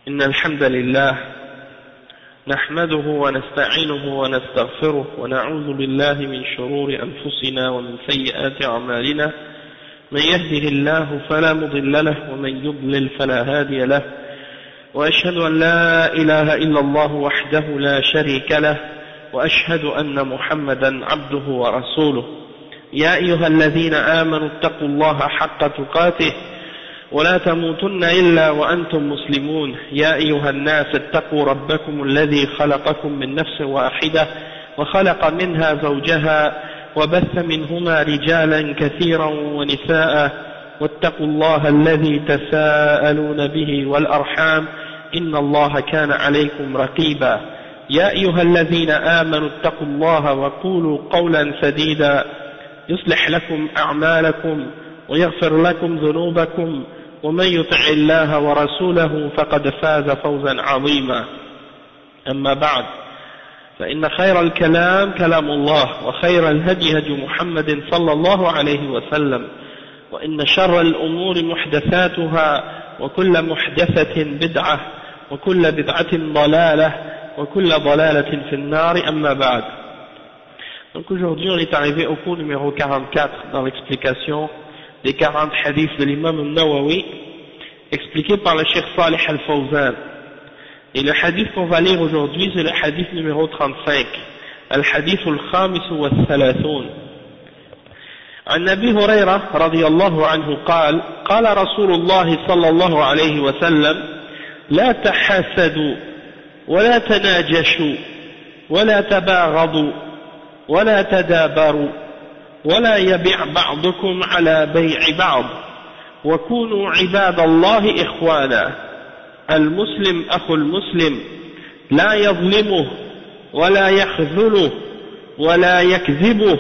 إن الحمد لله نحمده ونستعينه ونستغفره ونعوذ بالله من شرور أنفسنا ومن سيئات أعمالنا من يهده الله فلا مضل له ومن يضلل فلا هادي له وأشهد أن لا إله إلا الله وحده لا شريك له وأشهد أن محمدا عبده ورسوله يا أيها الذين آمنوا اتقوا الله حق تقاته ولا تموتن إلا وأنتم مسلمون يا أيها الناس اتقوا ربكم الذي خلقكم من نفس واحدة وخلق منها زوجها وبث منهما رجالا كثيرا ونساء واتقوا الله الذي تساءلون به والأرحام إن الله كان عليكم رقيبا يا أيها الذين آمنوا اتقوا الله وقولوا قولا سديدا يصلح لكم أعمالكم ويغفر لكم ذنوبكم ومن يطع الله ورسوله فقد فاز فوزا عظيما أما بعد فإن خير الكلام كلام الله وخير الهدي هدي محمد صلى الله عليه وسلم وإن شر الأمور محدثاتها وكل محدثة بدعة وكل بدعة ضلالة وكل ضلالة في النار أما بعد. Donc aujourd'hui on est arrivé au cours numéro 44 dans l'explication des 40 hadiths de l'imam al-Nawawi expliqués par le Cheikh Salih al-Fawzan. Et le hadith qu'on va lire aujourd'hui c'est le hadith numéro 35, al-hadith al-khamis wa al-thalathun. عن أبي هريرة رضي الله عنه قال قال رسول الله صلى الله عليه وسلم لا تحاسدوا ولا تناجشوا ولا تباغضوا ولا تدابروا ولا يبيع بعضكم على بيع بعض وكونوا عباد الله إخوانا المسلم أخو المسلم لا يظلمه ولا يخذله ولا يكذبه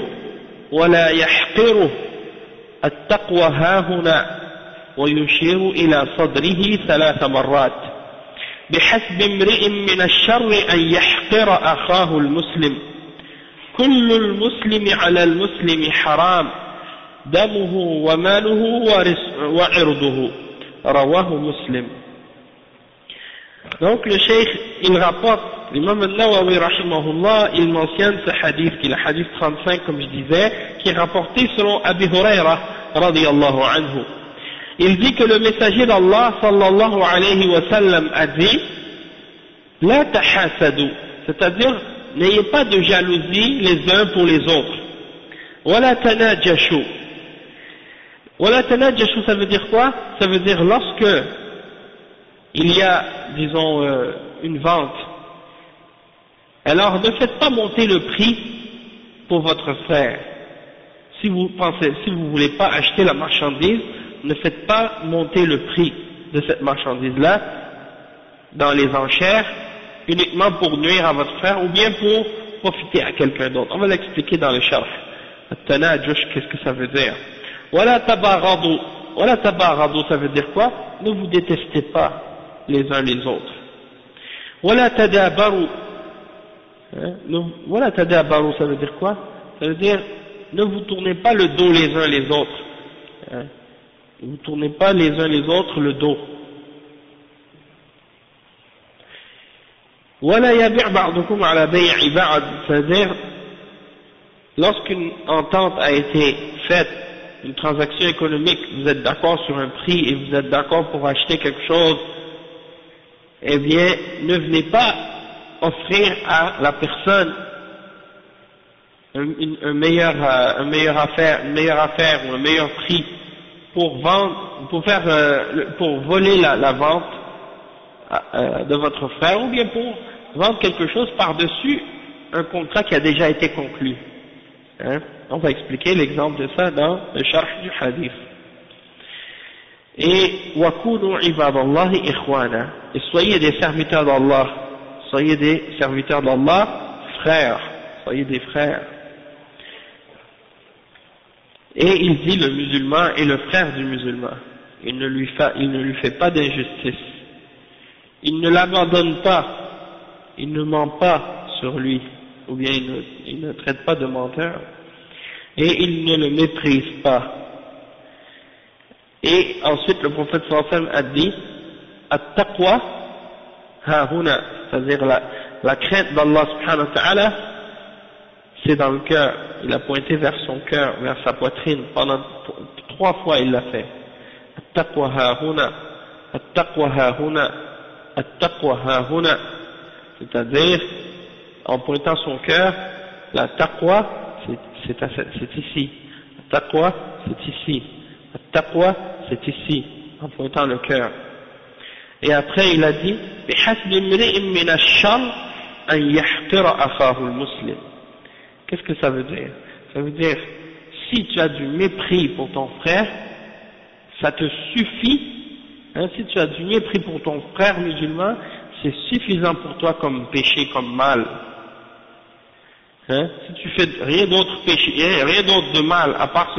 ولا يحقره التقوى هاهنا ويشير إلى صدره 3 مرات بحسب امرئ من الشر أن يحقر أخاه المسلم كل المسلم على المسلم حرام دمه وماله وعرضه رواه مسلم. Donc le cheikh il rapporte, l'imam al-Nawawi rahimahullah, il mentionne ce hadith qui est le hadith 35 comme je disais, qui est rapporté selon Abi Huraira radiyallahu anhu. Il dit que le messager d'Allah sallallahu alayhi wa sallam a dit la tahasadu, c'est-à-dire n'ayez pas de jalousie les uns pour les autres. Wala tanajashu. Wala tanajashu, ça veut dire quoi? Ça veut dire lorsque il y a, disons, une vente, alors ne faites pas monter le prix pour votre frère. Si vous voulez pas acheter la marchandise, ne faites pas monter le prix de cette marchandise-là dans les enchères uniquement pour nuire à votre frère ou bien pour profiter à quelqu'un d'autre. On va l'expliquer dans le sharh. At-tanajush, qu'est-ce que ça veut dire? Wala tabaghadu. Wala tabaghadu, ça veut dire quoi? Ne vous détestez pas les uns les autres. Wala tadabaru. Wala tadabaru, ça veut dire quoi? Ça veut dire ne vous tournez pas le dos les uns les autres. Ne vous tournez pas les uns les autres le dos. ولا يبيع بعضكم على بيع بعض, c'est-à-dire lorsqu'une entente a été faite, une transaction économique, vous êtes d'accord sur un prix et vous êtes d'accord pour acheter quelque chose, eh bien ne venez pas offrir à la personne une meilleure affaire ou un meilleur prix pour vendre, pour voler la vente de votre frère, ou bien pour vendre quelque chose par-dessus un contrat qui a déjà été conclu. On va expliquer l'exemple de ça dans le sharh du hadith. Et wakunu ibadallahi ikhwana, et soyez des serviteurs d'Allah, frères, soyez des frères. Et il dit le musulman est le frère du musulman, il ne lui fait pas d'injustice. Il ne l'abandonne pas, il ne ment pas sur lui, ou bien il ne traite pas de menteur, et il ne le méprise pas. Et ensuite le prophète sallallahu alayhi wa sallam a dit At-taqwa ha huna, c'est-à-dire la crainte d'Allah subhanahu wa ta'ala, c'est dans le cœur. Il a pointé vers son cœur, vers sa poitrine, pendant 3 fois il l'a fait. At-taqwa ha huna, at-taqwa ha huna, at-taqwa ha huna, c'est-à-dire, en pointant son cœur, la taqwa, c'est ici. La taqwa, c'est ici. La taqwa, c'est ici, en pointant le cœur. Et après, il a dit, بِحَسْبِ امْرِئٍ مِّنَ الشَّرِّ أَنْ يَحْقِرَ أَخَاهُ الْمُسْلِمِ. Qu'est-ce que ça veut dire? Ça veut dire, si tu as du mépris pour ton frère, ça te suffit, hein, si tu as du mépris pour ton frère musulman, c'est suffisant pour toi comme péché, comme mal. Hein? Si tu fais rien d'autre péché, rien d'autre de mal, à part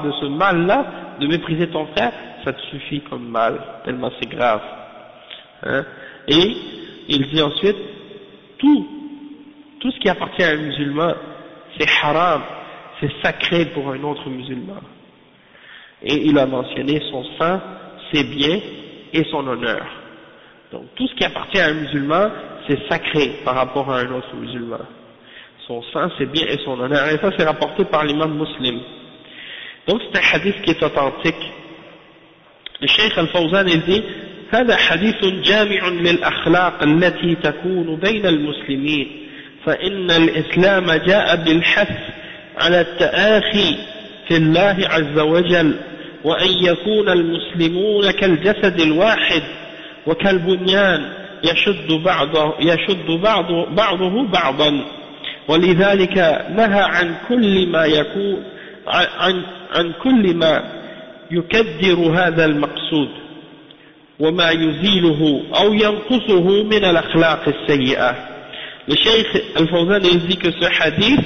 de ce mal-là, de mépriser ton frère, ça te suffit comme mal, tellement c'est grave. Hein? Et il dit ensuite, tout ce qui appartient à un musulman, c'est haram, c'est sacré pour un autre musulman. Et il a mentionné son sang, ses biens et son honneur. Donc tout ce qui appartient à un musulman, c'est sacré par rapport à un autre musulman. Son sang, ses biens et son honneur. Et ça, c'est rapporté par l'imam Muslim. Donc c'est un hadith qui est authentique. Le Cheikh Al-Fawzan, il dit, هذا حديث جامع للأخلاق التي تكون بين المسلمين فإن الإسلام جاء بالحث على التآخي في الله عز وجل وأن يكون المسلمون كالجسد الواحد وكالبنيان يشد بعضه بعضا ولذلك نهى عن كل ما يكون عن كل ما يكدر هذا المقصود وما يزيله أو ينقصه من الأخلاق السيئة. Le Cheikh Al-Fawzan dit que ce hadith,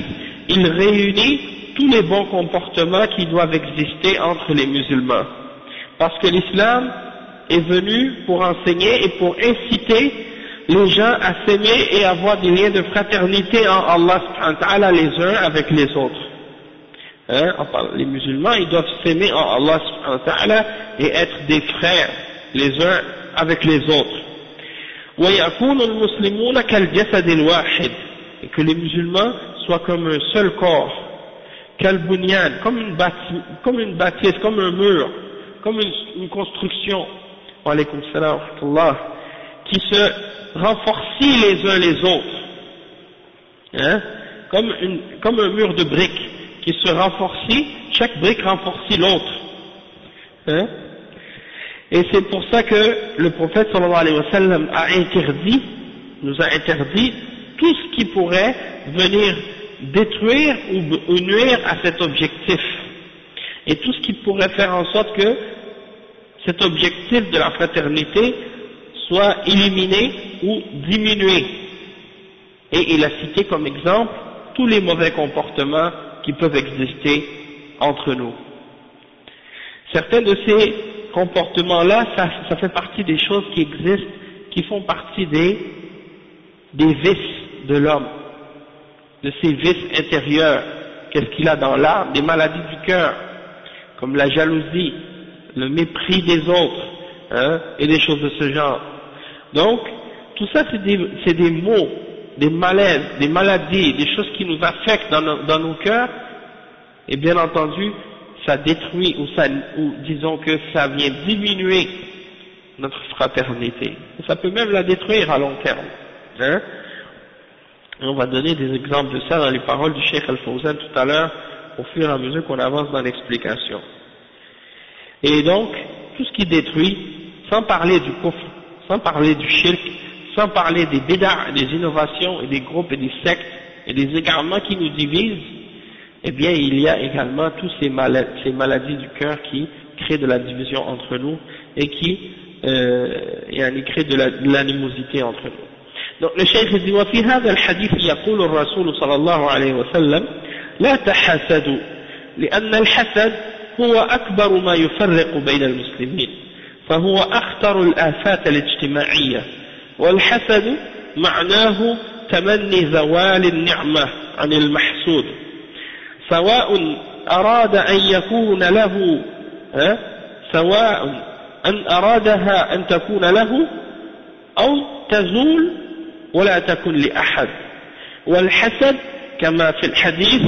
il réunit tous les bons comportements qui doivent exister entre les musulmans. Parce que l'islam est venu pour enseigner et pour inciter les gens à s'aimer et avoir des liens de fraternité en Allah subhanahu wa ta'ala les uns avec les autres. Hein? Les musulmans, ils doivent s'aimer en Allah subhanahu wa ta'ala et être des frères les uns avec les autres. وَيَكُونُ الْمُسْلِمُونَ كَالْجَسَدِ الْوَاحِدِ, et que les musulmans soient comme un seul corps, كَالْبُنْيَانِ, comme une bâtisse, comme un mur, comme une construction, wa alaykum salam wa rahmatullah, qui se renforcient les uns les autres, hein, comme un mur de briques qui se renforcit, chaque brique renforcit l'autre, hein. Et c'est pour ça que le prophète sallallahu alayhi wa sallam nous a interdit tout ce qui pourrait venir détruire ou nuire à cet objectif. Et tout ce qui pourrait faire en sorte que cet objectif de la fraternité soit éliminé ou diminué. Et il a cité comme exemple tous les mauvais comportements qui peuvent exister entre nous. Certains de ces comportements-là, ça fait partie des choses qui existent, qui font partie des vices de l'homme, de ses vices intérieurs. Qu'est-ce qu'il a dans l'âme? Des maladies du cœur, comme la jalousie, le mépris des autres, hein, et des choses de ce genre. Donc, tout ça c'est des maux, des malaises, des maladies, des choses qui nous affectent dans nos cœurs, et bien entendu, ça détruit ou disons que ça vient diminuer notre fraternité. Ça peut même la détruire à long terme. Hein? On va donner des exemples de ça dans les paroles du Cheikh Al-Fawzan tout à l'heure, au fur et à mesure qu'on avance dans l'explication. Et donc, tout ce qui détruit, sans parler du kufr, sans parler du shirk, sans parler des bid'a, des innovations et des groupes et des sectes et des égarements qui nous divisent, eh bien il y a également tous ces maladies du cœur qui créent de la division entre nous et qui créent de l'animosité entre nous. Donc le cheikh dit وفي هذا الحديث يقول الرسول صلى الله عليه وسلم لا تحاسدوا لأن الحسد هو أكبر ما يفرق بين المسلمين فهو أخطر الآفات الاجتماعية والحسد معناه تمني زوال النعمة عن المحسود سواء أراد أن يكون له سواء أن أرادها أن تكون له أو تزول ولا تكن لأحد والحسد كما في الحديث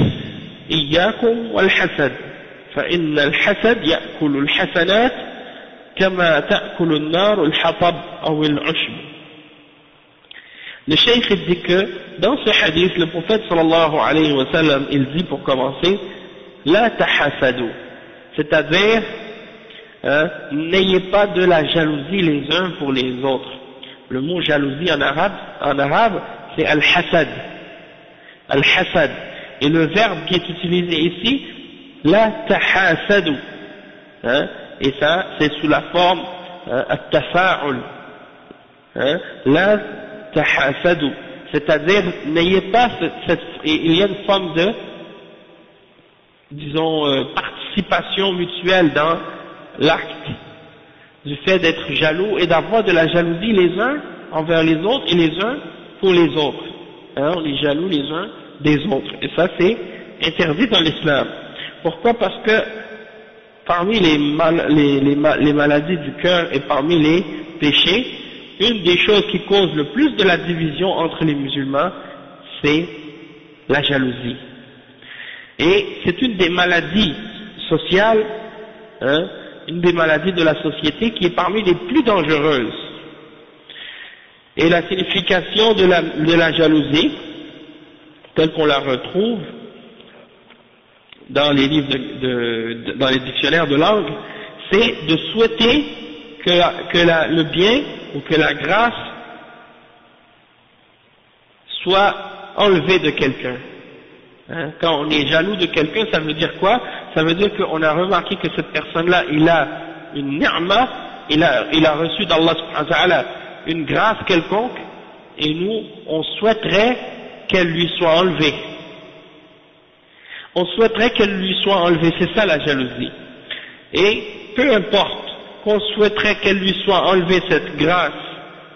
إياكم والحسد فإن الحسد يأكل الحسنات كما تأكل النار الحطب أو العشب. Le cheikh dit que dans ce hadith, le prophète sallallahu alayhi wa sallam, il dit pour commencer, la tahasadu, c'est-à-dire n'ayez pas de la jalousie les uns pour les autres. Le mot jalousie en arabe c'est al-hasad. Al-hasad. Et le verbe qui est utilisé ici, la tahasadu. Et ça, c'est sous la forme at-tafa'ul. La tahasadu. C'est-à-dire, n'ayez pas il y a une forme de, disons, participation mutuelle dans l'acte du fait d'être jaloux et d'avoir de la jalousie les uns envers les autres et les uns pour les autres. On est jaloux les uns des autres. Et ça, c'est interdit dans l'islam. Pourquoi? Parce que parmi les maladies du cœur et parmi les péchés, une des choses qui cause le plus de la division entre les musulmans, c'est la jalousie. Et c'est une des maladies sociales, une des maladies de la société qui est parmi les plus dangereuses. Et la signification de la jalousie, telle qu'on la retrouve dans les livres dans les dictionnaires de langue, c'est de souhaiter que le bien ou que la grâce soit enlevée de quelqu'un. Quand on est jaloux de quelqu'un, ça veut dire quoi? Ça veut dire qu'on a remarqué que cette personne-là, il a une ni'ma, il a reçu d'Allah subhanahu wa ta'ala une grâce quelconque, et nous, on souhaiterait qu'elle lui soit enlevée. On souhaiterait qu'elle lui soit enlevée, c'est ça la jalousie. Et peu importe qu'on souhaiterait qu'elle lui soit enlevée cette grâce,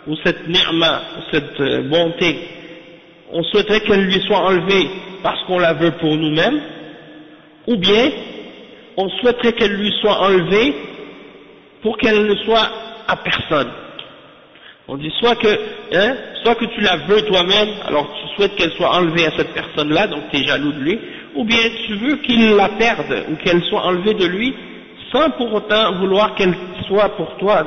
ou cette ni'ma, ou cette bonté, on souhaiterait qu'elle lui soit enlevée parce qu'on la veut pour nous-mêmes, ou bien on souhaiterait qu'elle lui soit enlevée pour qu'elle ne soit à personne. On dit soit que tu la veux toi-même, alors tu souhaites qu'elle soit enlevée à cette personne-là, donc tu es jaloux de lui, ou bien tu veux qu'il la perde ou qu'elle soit enlevée de lui sans pour autant vouloir qu'elle soit pour toi,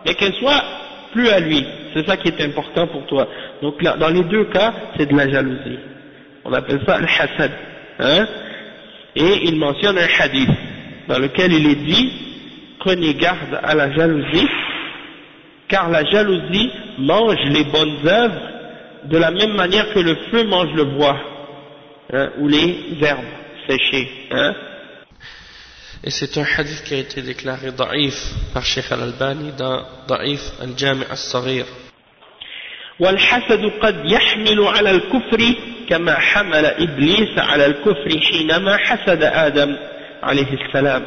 mais qu'elle soit plus à lui. C'est ça qui est important pour toi. Donc là, dans les deux cas, c'est de la jalousie. On appelle ça le hasad. Et il mentionne un hadith dans lequel il est dit, prenez garde à la jalousie, car la jalousie mange les bonnes œuvres de la même manière que le feu mange le bois, ou les herbes séchées. Et c'est un hadith qui a été déclaré da'if par Cheikh Al-Albani dans Da'if Al-Jami' Al-Saghir. والحسد قد يحمل على الكفر كما حمل إبليس على الكفر حينما حسد آدم عليه السلام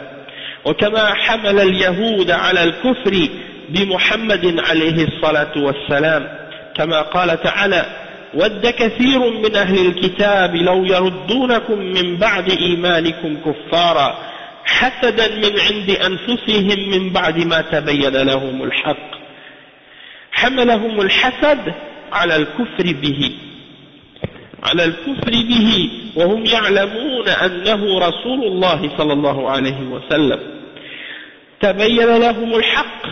وكما حمل اليهود على الكفر بمحمد عليه الصلاة والسلام كما قال تعالى ود كثير من أهل الكتاب لو يردونكم من بعد إيمانكم كفارا حسدا من عند أنفسهم من بعد ما تبين لهم الحق حملهم الحسد على الكفر به وهم يعلمون أنه رسول الله صلى الله عليه وسلم تبين لهم الحق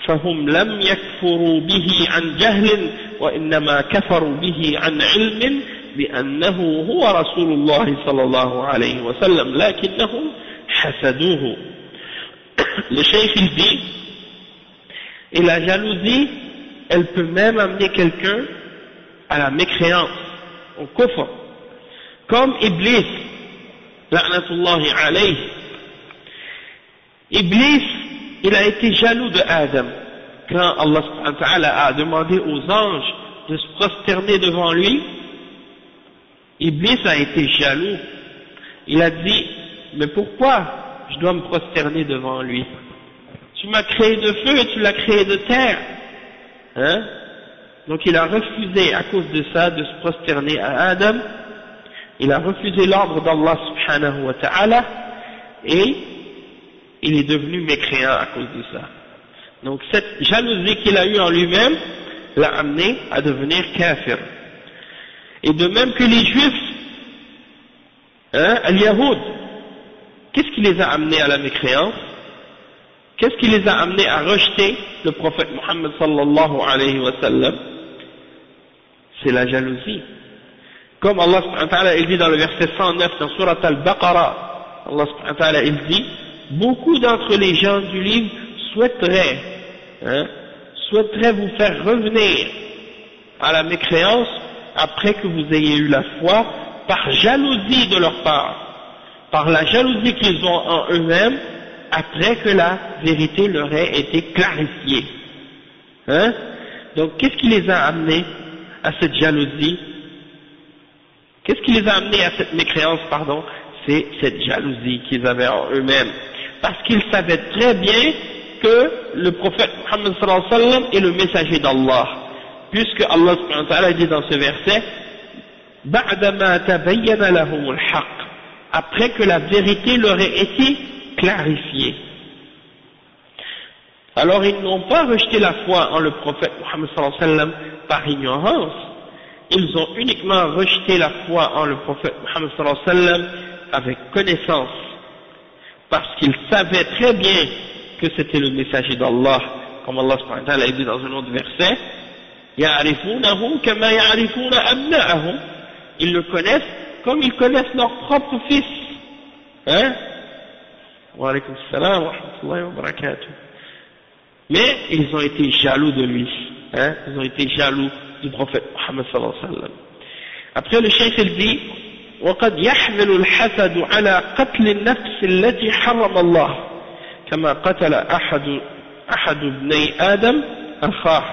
فهم لم يكفروا به عن جهل وإنما كفروا به عن علم بأنه هو رسول الله صلى الله عليه وسلم لكنهم حسدوه. Le cheikh il dit, et la jalousie, elle peut même amener quelqu'un à la mécréance, au kufr, comme Iblis, la'natullahi alayhi. Iblis, il a été jaloux de Adam, quand Allah subhanahu wa ta'ala a demandé aux anges de se prosterner devant lui. Iblis a été jaloux, il a dit, mais pourquoi je dois me prosterner devant lui? Tu m'as créé de feu et tu l'as créé de terre. Donc il a refusé à cause de ça de se prosterner à Adam, il a refusé l'ordre d'Allah subhanahu wa ta'ala et il est devenu mécréant à cause de ça. Donc cette jalousie qu'il a eue en lui-même, l'a amené à devenir kafir. Et de même que les juifs, al-Yahoud, qu'est-ce qui les a amenés à la mécréance? Qu'est-ce qui les a amenés à rejeter le prophète Muhammad sallallahu alayhi wa sallam? C'est la jalousie. Comme Allah subhanahu wa ta'ala il dit dans le verset 109 dans Surat al-Baqarah, Allah subhanahu wa ta'ala il dit, beaucoup d'entre les gens du livre souhaiteraient vous faire revenir à la mécréance après que vous ayez eu la foi, par jalousie de leur part, par la jalousie qu'ils ont en eux-mêmes, après que la vérité leur ait été clarifiée. Donc qu'est-ce qui les a amenés à cette jalousie? Qu'est-ce qui les a amenés à cette mécréance, pardon? C'est cette jalousie qu'ils avaient en eux-mêmes. Parce qu'ils savaient très bien que le prophète Muhammad sallallahu alayhi wa sallam est le messager d'Allah. Puisque Allah subhanahu wa ta'ala dit dans ce verset, بَعْدَمَا تَبَيَّنَ لَهُمُ الْحَقِّ, après que la vérité leur ait été clarifiée. Alors ils n'ont pas rejeté la foi en le prophète Muhammad sallallahu alayhi wa sallam par ignorance, ils ont uniquement rejeté la foi en le prophète Muhammad sallallahu alayhi wa sallam avec connaissance, parce qu'ils savaient très bien que c'était le messager d'Allah, comme Allah subhanahu wa ta'ala dit dans un autre verset, يَعْرِفُونَهُ كَمَا يَعْرِفُونَ أَبْنَاءَهُم, ils le connaissent comme ils connaissent leur propre fils. Wa alaykum salam wa rahmatullahi wa barakatuh. Mais ils ont été jaloux de lui, ils ont été jaloux du prophète Muhammad sallallahu alayhi wa sallam. Après le cheikh il dit, وَقَدْ يَحْمِلُ الْحَسَدُ عَلَى قَتْلِ النَّفْسِ الَّتِي حَرَّمَ اللَّهُ كما قتل أحد ابني آدم أخاه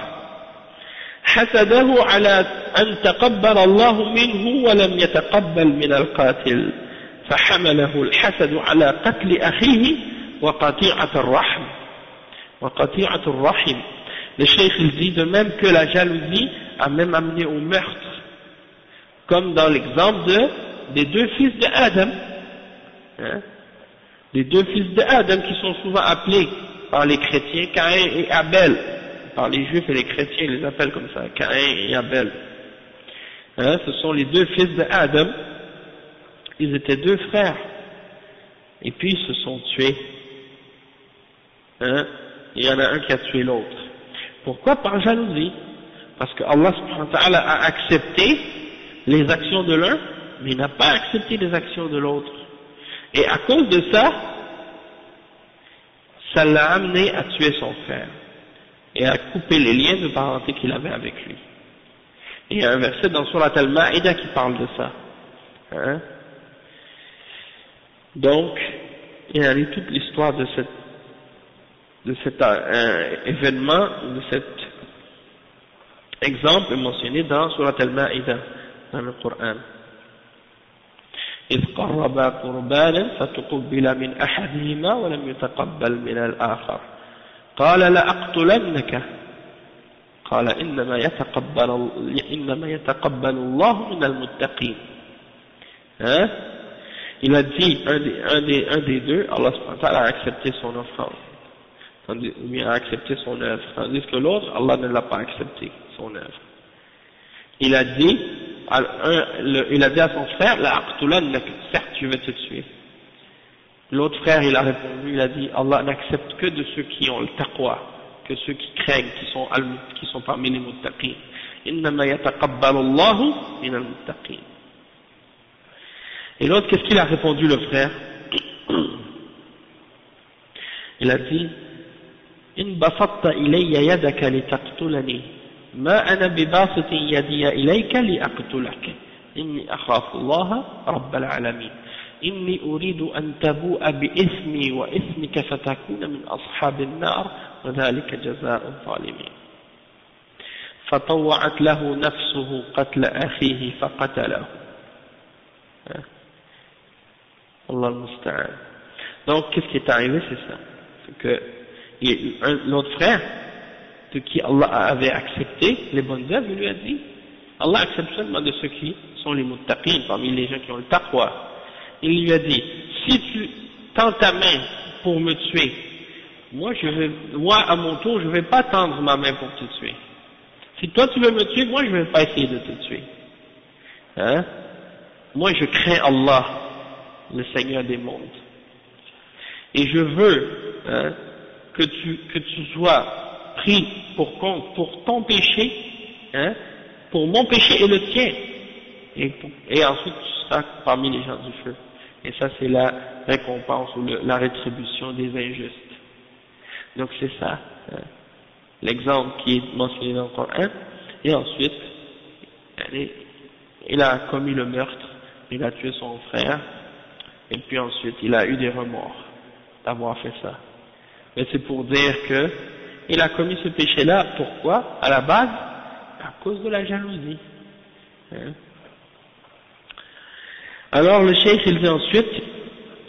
حسده على أن تقبل الله منه ولم يتقبل من القاتل فحمله الحسد على قتل أخيه وقطيعة الرحم. Le cheikh il dit de même que la jalousie a même amené au meurtre, comme dans l'exemple des deux fils de Adam, les deux fils de Adam qui sont souvent appelés par les chrétiens Caïn et Abel, par les juifs et les chrétiens ils les appellent comme ça, Caïn et Abel. Ce sont les deux fils de Adam, ils étaient deux frères, et puis ils se sont tués. Il y en a un qui a tué l'autre. Pourquoi? Par jalousie. Parce que Allah subhanahu wa ta'ala a accepté les actions de l'un, mais il n'a pas accepté les actions de l'autre. Et à cause de ça, ça l'a amené à tuer son frère et à couper les liens de parenté qu'il avait avec lui. Et il y a un verset dans Surat al-Ma'ida qui parle de ça. Donc, il y a toute l'histoire de cet événement, de cet exemple mentionné dans Surat al-Ma'ida, dans le Coran. إذ قربا قربانا فتقبل من أحدهما ولم يتقبل من الآخر قال لأقتلنك قال إنما يتقبل الله من المتقين. Il a dit, un des deux, Allah subhanahu wa ta'ala a accepté son offrande, il a accepté son œuvre, tandis que l'autre, Allah ne l'a pas accepté, son œuvre. Il a dit à son frère, certes je vais te tuer. L'autre frère il a répondu, il a dit, Allah n'accepte que de ceux qui ont le taqwa, que ceux qui craignent, qui sont parmi les muttaqin. Innama yataqabbalu Allahu min al-muttaqin. Et l'autre, qu'est-ce qu'il a répondu le frère? Il a dit, in basatta ilayya yadaka litaqtulani ما أنا بباسط يدي إليك لأقتلك إني أخاف الله رب العالمين إني أريد أن تبوء بإثمي وإثمك فتكون من أصحاب النار وذلك جزاء الظالمين فطوعت له نفسه قتل أخيه فقتله. Allah al-Musta'an. Donc qu'est-ce qui est arrivé? C'est ça, c'est que l'autre frère de qui Allah avait accepté les bonnes œuvres, il lui a dit, Allah accepte seulement de ceux qui sont les muttaqin, parmi les gens qui ont le taqwa. Il lui a dit, si tu tends ta main pour me tuer, moi à mon tour je ne vais pas tendre ma main pour te tuer. Si toi tu veux me tuer, moi je ne vais pas essayer de te tuer. Hein? Moi je crains Allah, le Seigneur des mondes. Et je veux que tu sois pris pour compte pour ton péché, hein, pour mon péché et le tien. Et ensuite tu seras parmi les gens du feu. Et ça c'est la récompense ou la rétribution des injustes. Donc c'est ça, hein, l'exemple qui est mentionné dans le Coran. Et ensuite, il a commis le meurtre, il a tué son frère, et puis ensuite il a eu des remords d'avoir fait ça. Mais c'est pour dire que il a commis ce péché-là, pourquoi? À la base, à cause de la jalousie. Hein? Alors le cheikh il dit ensuite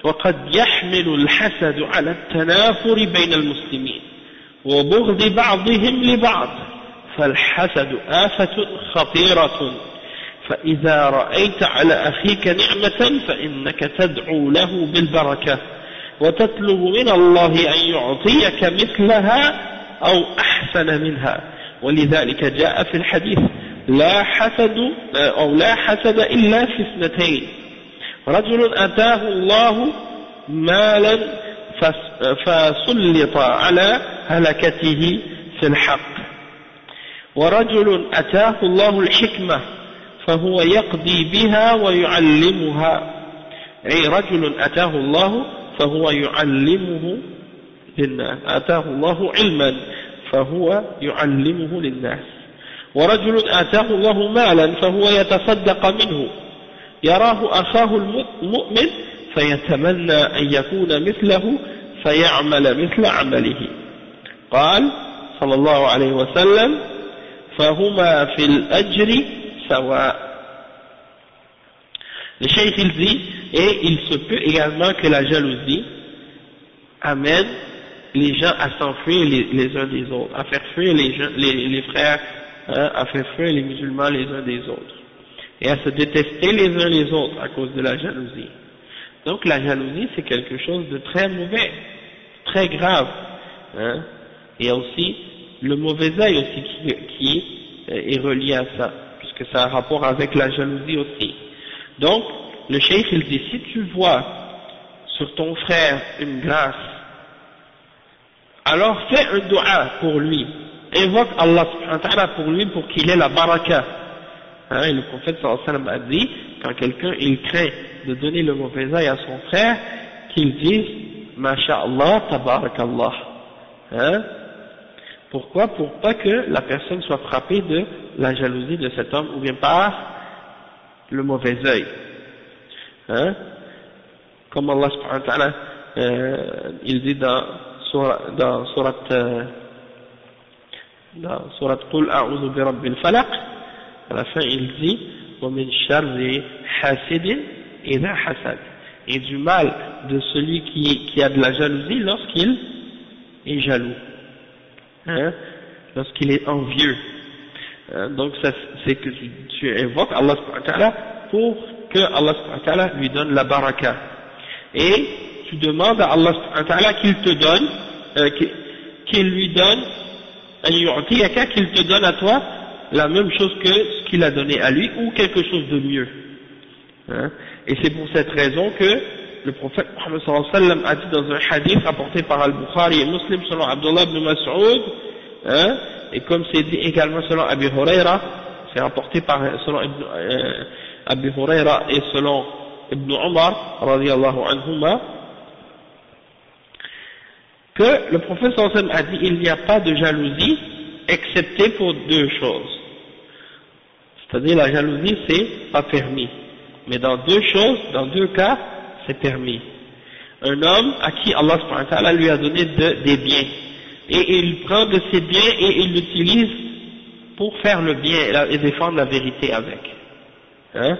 وقد يحمل الحسد على التنافر بين المسلمين وبغض بعضهم لبعض فالحسد آفة خطيرة فإذا رأيت على أخيك نعمة فإنك تدعو له بالبركة وتطلب من الله أن يعطيك مثلها أو أحسن منها ولذلك جاء في الحديث لا حسد إلا في اثنتين رجل أتاه الله مالا فسلط على هلكته في الحق ورجل أتاه الله الحكمة فهو يقضي بها ويعلمها أي رجل أتاه الله فهو يعلمه للناس أتاه الله علما فهو يعلمه للناس ورجل آتاه الله مالا فهو يتصدق منه يراه أخاه المؤمن فيتمنى أن يكون مثله فيعمل مثل عمله قال صلى الله عليه وسلم فهما في الأجر سواء. Le cheikh il dit, et il se peut également que la jalousie amène les gens à s'enfuir les uns des autres, à faire fuir les frères, hein, à faire fuir les musulmans les uns des autres, et à se détester les uns les autres à cause de la jalousie. Donc la jalousie c'est quelque chose de très mauvais, très grave, hein. Il y a aussi le mauvais œil aussi qui est relié à ça, puisque ça a un rapport avec la jalousie aussi. Donc le cheikh il dit, si tu vois sur ton frère une grâce, alors fais un dua pour lui, invoque Allah subhanahu wa ta'ala pour lui pour qu'il ait la baraka. Hein, et le prophète sallallahu alayhi wa sallam a dit, quand quelqu'un il craint de donner le mauvais œil à son frère, qu'il dise Masha'Allah, tabarakallah. Hein? Pourquoi? Pour pas que la personne soit frappée de la jalousie de cet homme, ou bien par le mauvais œil. Hein? Comme Allah subhanahu wa ta'ala, il dit dans surat Qul a'udhu bi rabbil falaq, à la fin il dit wa min sharri hasidin idha hasad, et du mal de celui qui a de la jalousie lorsqu'il est jaloux, hein, lorsqu'il est envieux. Hein, donc ça c'est que tu invoques Allah subhanahu wa ta'ala pour que Allah subhanahu wa ta'ala lui donne la baraka, et tu demandes à Allah subhanahu wa ta'ala qu'il te donne, qu'il lui donne, qu'il te donne à toi la même chose que ce qu'il a donné à lui, ou quelque chose de mieux. Hein? Et c'est pour cette raison que le prophète Muhammad sallallahu alayhi wa sallam a dit dans un hadith rapporté par Al-Bukhari et Muslim selon Abdullah ibn Mas'ud, hein, et comme c'est dit également selon Abi Huraira, c'est rapporté selon Abi Huraira et selon Ibn Umar radiyallahu anhuma, que le prophète sallallahu alayhi wa sallam a dit il n'y a pas de jalousie excepté pour deux choses. C'est-à-dire la jalousie c'est pas permis, mais dans deux cas c'est permis. Un homme à qui Allah subhanahu wa ta'ala lui a donné des biens, et il prend de ces biens et il l'utilise pour faire le bien et défendre la vérité avec. Hein?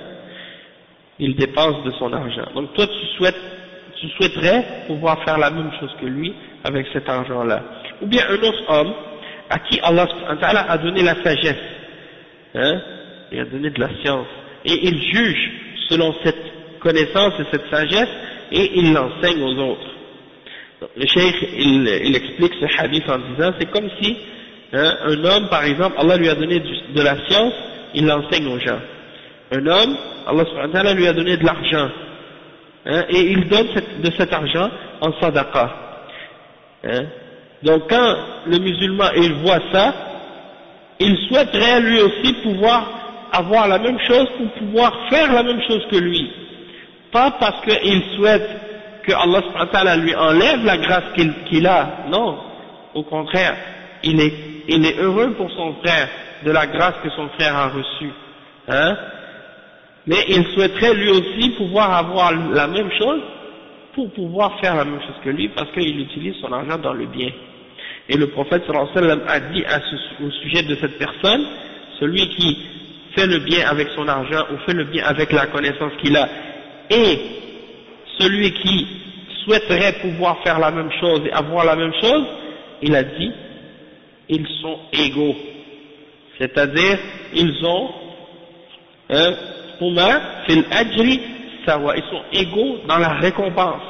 Il dépense de son argent. Donc toi tu souhaiterais pouvoir faire la même chose que lui avec cet argent-là. Ou bien un autre homme à qui Allah subhanahu wa ta'ala a donné la sagesse, hein? Il a donné de la science, et il juge selon cette connaissance et cette sagesse, et il l'enseigne aux autres. Donc, le cheikh il explique ce hadith en disant, c'est comme si Hein, un homme, par exemple, Allah lui a donné de la science, il l'enseigne aux gens. Un homme, Allah subhanahu wa ta'ala lui a donné de l'argent, hein, et il donne de cet argent en sadaqa. Hein. Donc quand le musulman il voit ça, il souhaiterait lui aussi pouvoir avoir la même chose pour pouvoir faire la même chose que lui. Pas parce qu'il souhaite que Allah subhanahu wa ta'ala lui enlève la grâce qu'il a, non, au contraire, il est heureux pour son frère de la grâce que son frère a reçue, hein, mais il souhaiterait lui aussi pouvoir avoir la même chose pour pouvoir faire la même chose que lui parce qu'il utilise son argent dans le bien. Et le prophète sallallahu alayhi wa sallam a dit au sujet de cette personne, celui qui fait le bien avec son argent ou fait le bien avec la connaissance qu'il a, et celui qui souhaiterait pouvoir faire la même chose et avoir la même chose, il a dit, ils sont égaux. C'est-à-dire, ils ont fil ajri sawa, ils sont égaux dans la récompense.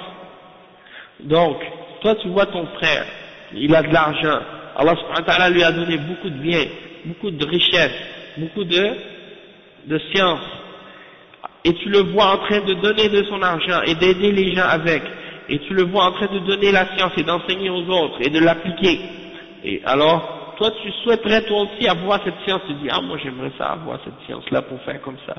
Donc, toi tu vois ton frère, il a de l'argent, Allah subhanahu wa ta'ala lui a donné beaucoup de biens, beaucoup de richesses, beaucoup de science, et tu le vois en train de donner de son argent et d'aider les gens avec, et tu le vois en train de donner la science et d'enseigner aux autres et de l'appliquer, et alors toi tu souhaiterais toi aussi avoir cette science, tu dis ah moi j'aimerais ça avoir cette science là pour faire comme ça,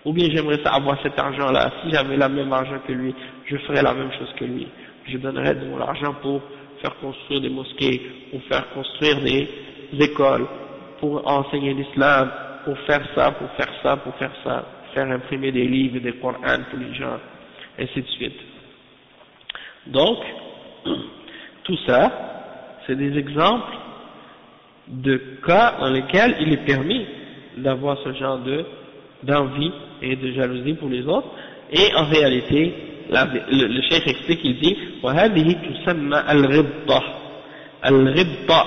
ou bien j'aimerais ça avoir cet argent là, si j'avais le même argent que lui, je ferais la même chose que lui, je donnerais de mon argent pour faire construire des mosquées, pour faire construire des écoles, pour enseigner l'islam, pour faire ça, pour faire ça, pour faire ça, faire imprimer des livres et des Corans pour les gens, ainsi de suite. Donc, tout ça, c'est des exemples de cas dans lesquels il est permis d'avoir ce genre d'envie et de jalousie pour les autres, et en réalité, le cheikh explique, il dit وهذه تسمى الغبطة الغبطة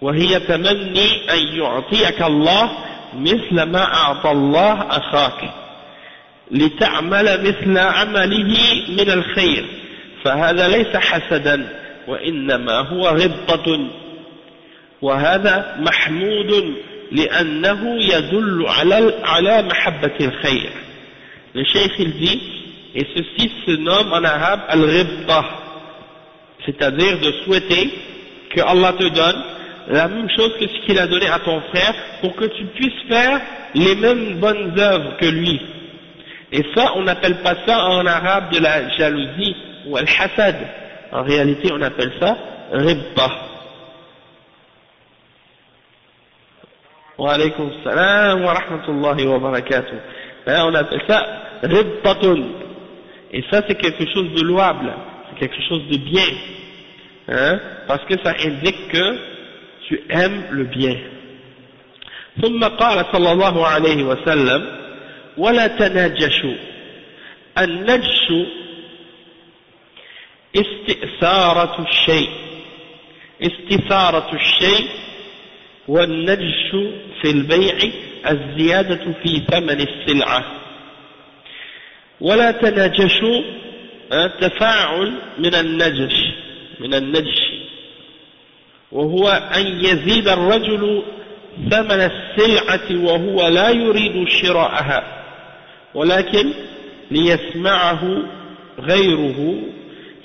وهي تمني أن يعطيك الله مثل ما أعطى الله أخاك لتعمل مثل عمله من الخير فهذا ليس حسدا وإنما هو غبطة وهذا محمود لأنه يدل على محبة الخير. Le cheikh il dit, et ceci se nomme en arabe al-ghibta, c'est-à-dire de souhaiter que Allah te donne la même chose que ce qu'il a donné à ton frère pour que tu puisses faire les mêmes bonnes œuvres que lui. Et ça, on n'appelle pas ça en arabe de la jalousie ou al-hasad. En réalité, on appelle ça ghibta. Wa alaykum salam wa rahmatullahi wa barakatuh. On appelle ça ghibtatun. Et ça, c'est quelque chose de louable, c'est quelque chose de bien, hein, parce que ça indique que tu aimes le bien. ثم قال صلى الله عليه وسلم ولا تناجشوا النجش استثارة الشيء والنجش في البيع الزيادة في ثمن السلعة ولا تناجشوا تفاعل من النجش وهو أن يزيد الرجل ثمن السلعة وهو لا يريد شراءها ولكن ليسمعه غيره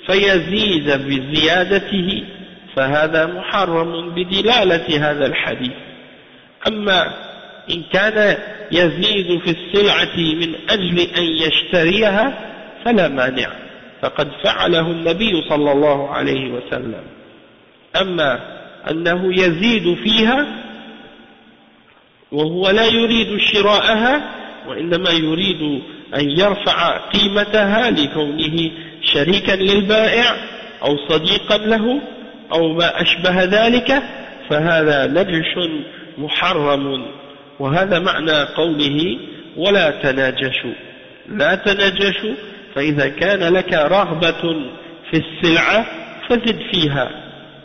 فيزيد بزيادته فهذا محرم بدلالة هذا الحديث. أما إن كان يزيد في السلعة من أجل أن يشتريها فلا مانع فقد فعله النبي صلى الله عليه وسلم. أما أنه يزيد فيها وهو لا يريد شراءها وإنما يريد أن يرفع قيمتها لكونه شريكا للبائع أو صديقا له أو ما أشبه ذلك فهذا نجش محرم. وهذا معنى قوله ولا تناجشوا. لا تناجشوا فإذا كان لك رغبة في السلعة فزد فيها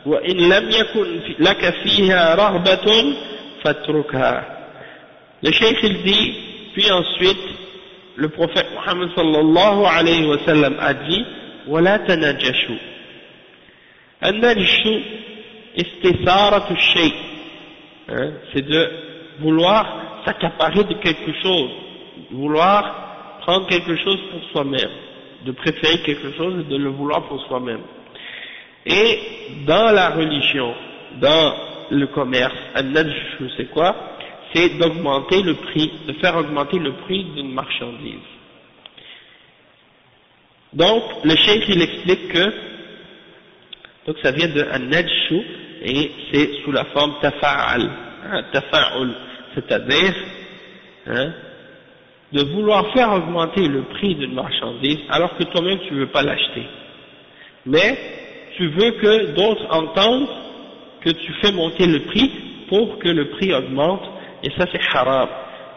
وإن لم يكن لك فيها رغبة فاتركها. Le cheikh il dit, puis ensuite le prophète Muhammad sallallahu alayhi wa sallam a dit ولا تناجشوا. النجش istisaratu shay, c'est de vouloir s'accaparer de quelque chose, vouloir prendre quelque chose pour soi-même, de préférer quelque chose et de le vouloir pour soi-même. Et dans la religion, dans le commerce, al-najshu c'est quoi? C'est d'augmenter le prix, de faire augmenter le prix d'une marchandise. Donc, le cheikh il explique que, donc ça vient de al-najshu, et c'est sous la forme tafa'al, tafa'ul, c'est-à-dire, de vouloir faire augmenter le prix d'une marchandise alors que toi-même tu ne veux pas l'acheter. Mais, tu veux que d'autres entendent que tu fais monter le prix pour que le prix augmente, et ça c'est haram.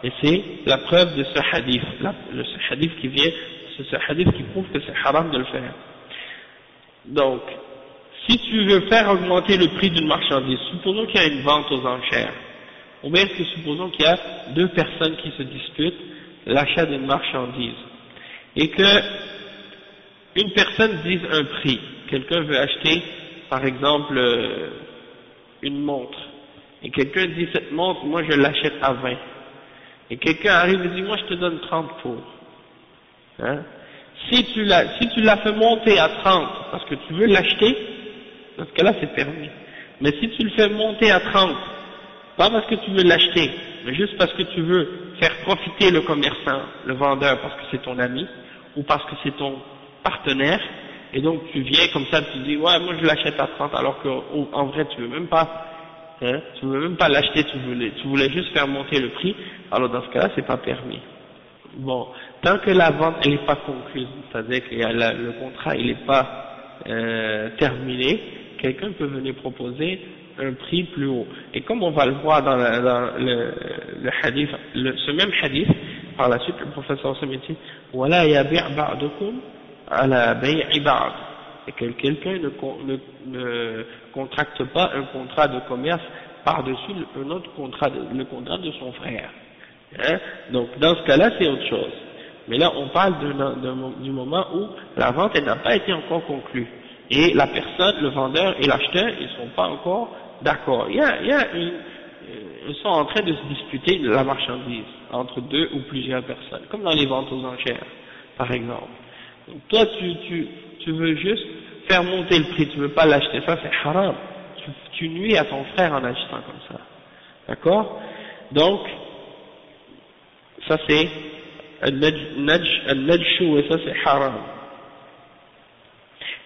Et c'est la preuve de ce hadith, ce hadith qui vient, c'est ce hadith qui prouve que c'est haram de le faire. Donc, si tu veux faire augmenter le prix d'une marchandise, supposons qu'il y a une vente aux enchères, ou bien que supposons qu'il y a deux personnes qui se disputent l'achat d'une marchandise, et que une personne dise un prix, quelqu'un veut acheter par exemple une montre, et quelqu'un dit cette montre, moi je l'achète à 20, et quelqu'un arrive et dit moi je te donne 30 pour. Si tu l'as fait monter à 30 parce que tu veux l'acheter, dans ce cas-là c'est permis. Mais si tu le fais monter à 30, pas parce que tu veux l'acheter, mais juste parce que tu veux faire profiter le commerçant, le vendeur parce que c'est ton ami, ou parce que c'est ton partenaire, et donc tu viens comme ça, tu dis ouais moi je l'achète à 30 alors qu'en vrai tu veux même pas, tu veux même pas l'acheter, tu voulais juste faire monter le prix, alors dans ce cas-là c'est pas permis. Bon, tant que la vente elle n'est pas conclue, c'est-à-dire que le contrat il n'est pas terminé, quelqu'un peut venir proposer un prix plus haut. Et comme on va le voir dans le hadith, ce même hadith, par la suite le professeur se dit voilà yabi' ba'dukum ala bay'i ba'd, et que quelqu'un ne contracte pas un contrat de commerce par-dessus un autre contrat, le contrat de son frère. Donc dans ce cas-là c'est autre chose. Mais là on parle du moment où la vente elle n'a pas été encore conclue et la personne, le vendeur et l'acheteur ils sont pas encore d'accord. Ils sont en train de se disputer la marchandise entre deux ou plusieurs personnes, comme dans les ventes aux enchères par exemple. Donc toi tu veux juste faire monter le prix, tu veux pas l'acheter, ça c'est haram. Tu nuis à ton frère en achetant comme ça. D'accord? Donc ça c'est al-najshu et ça c'est haram.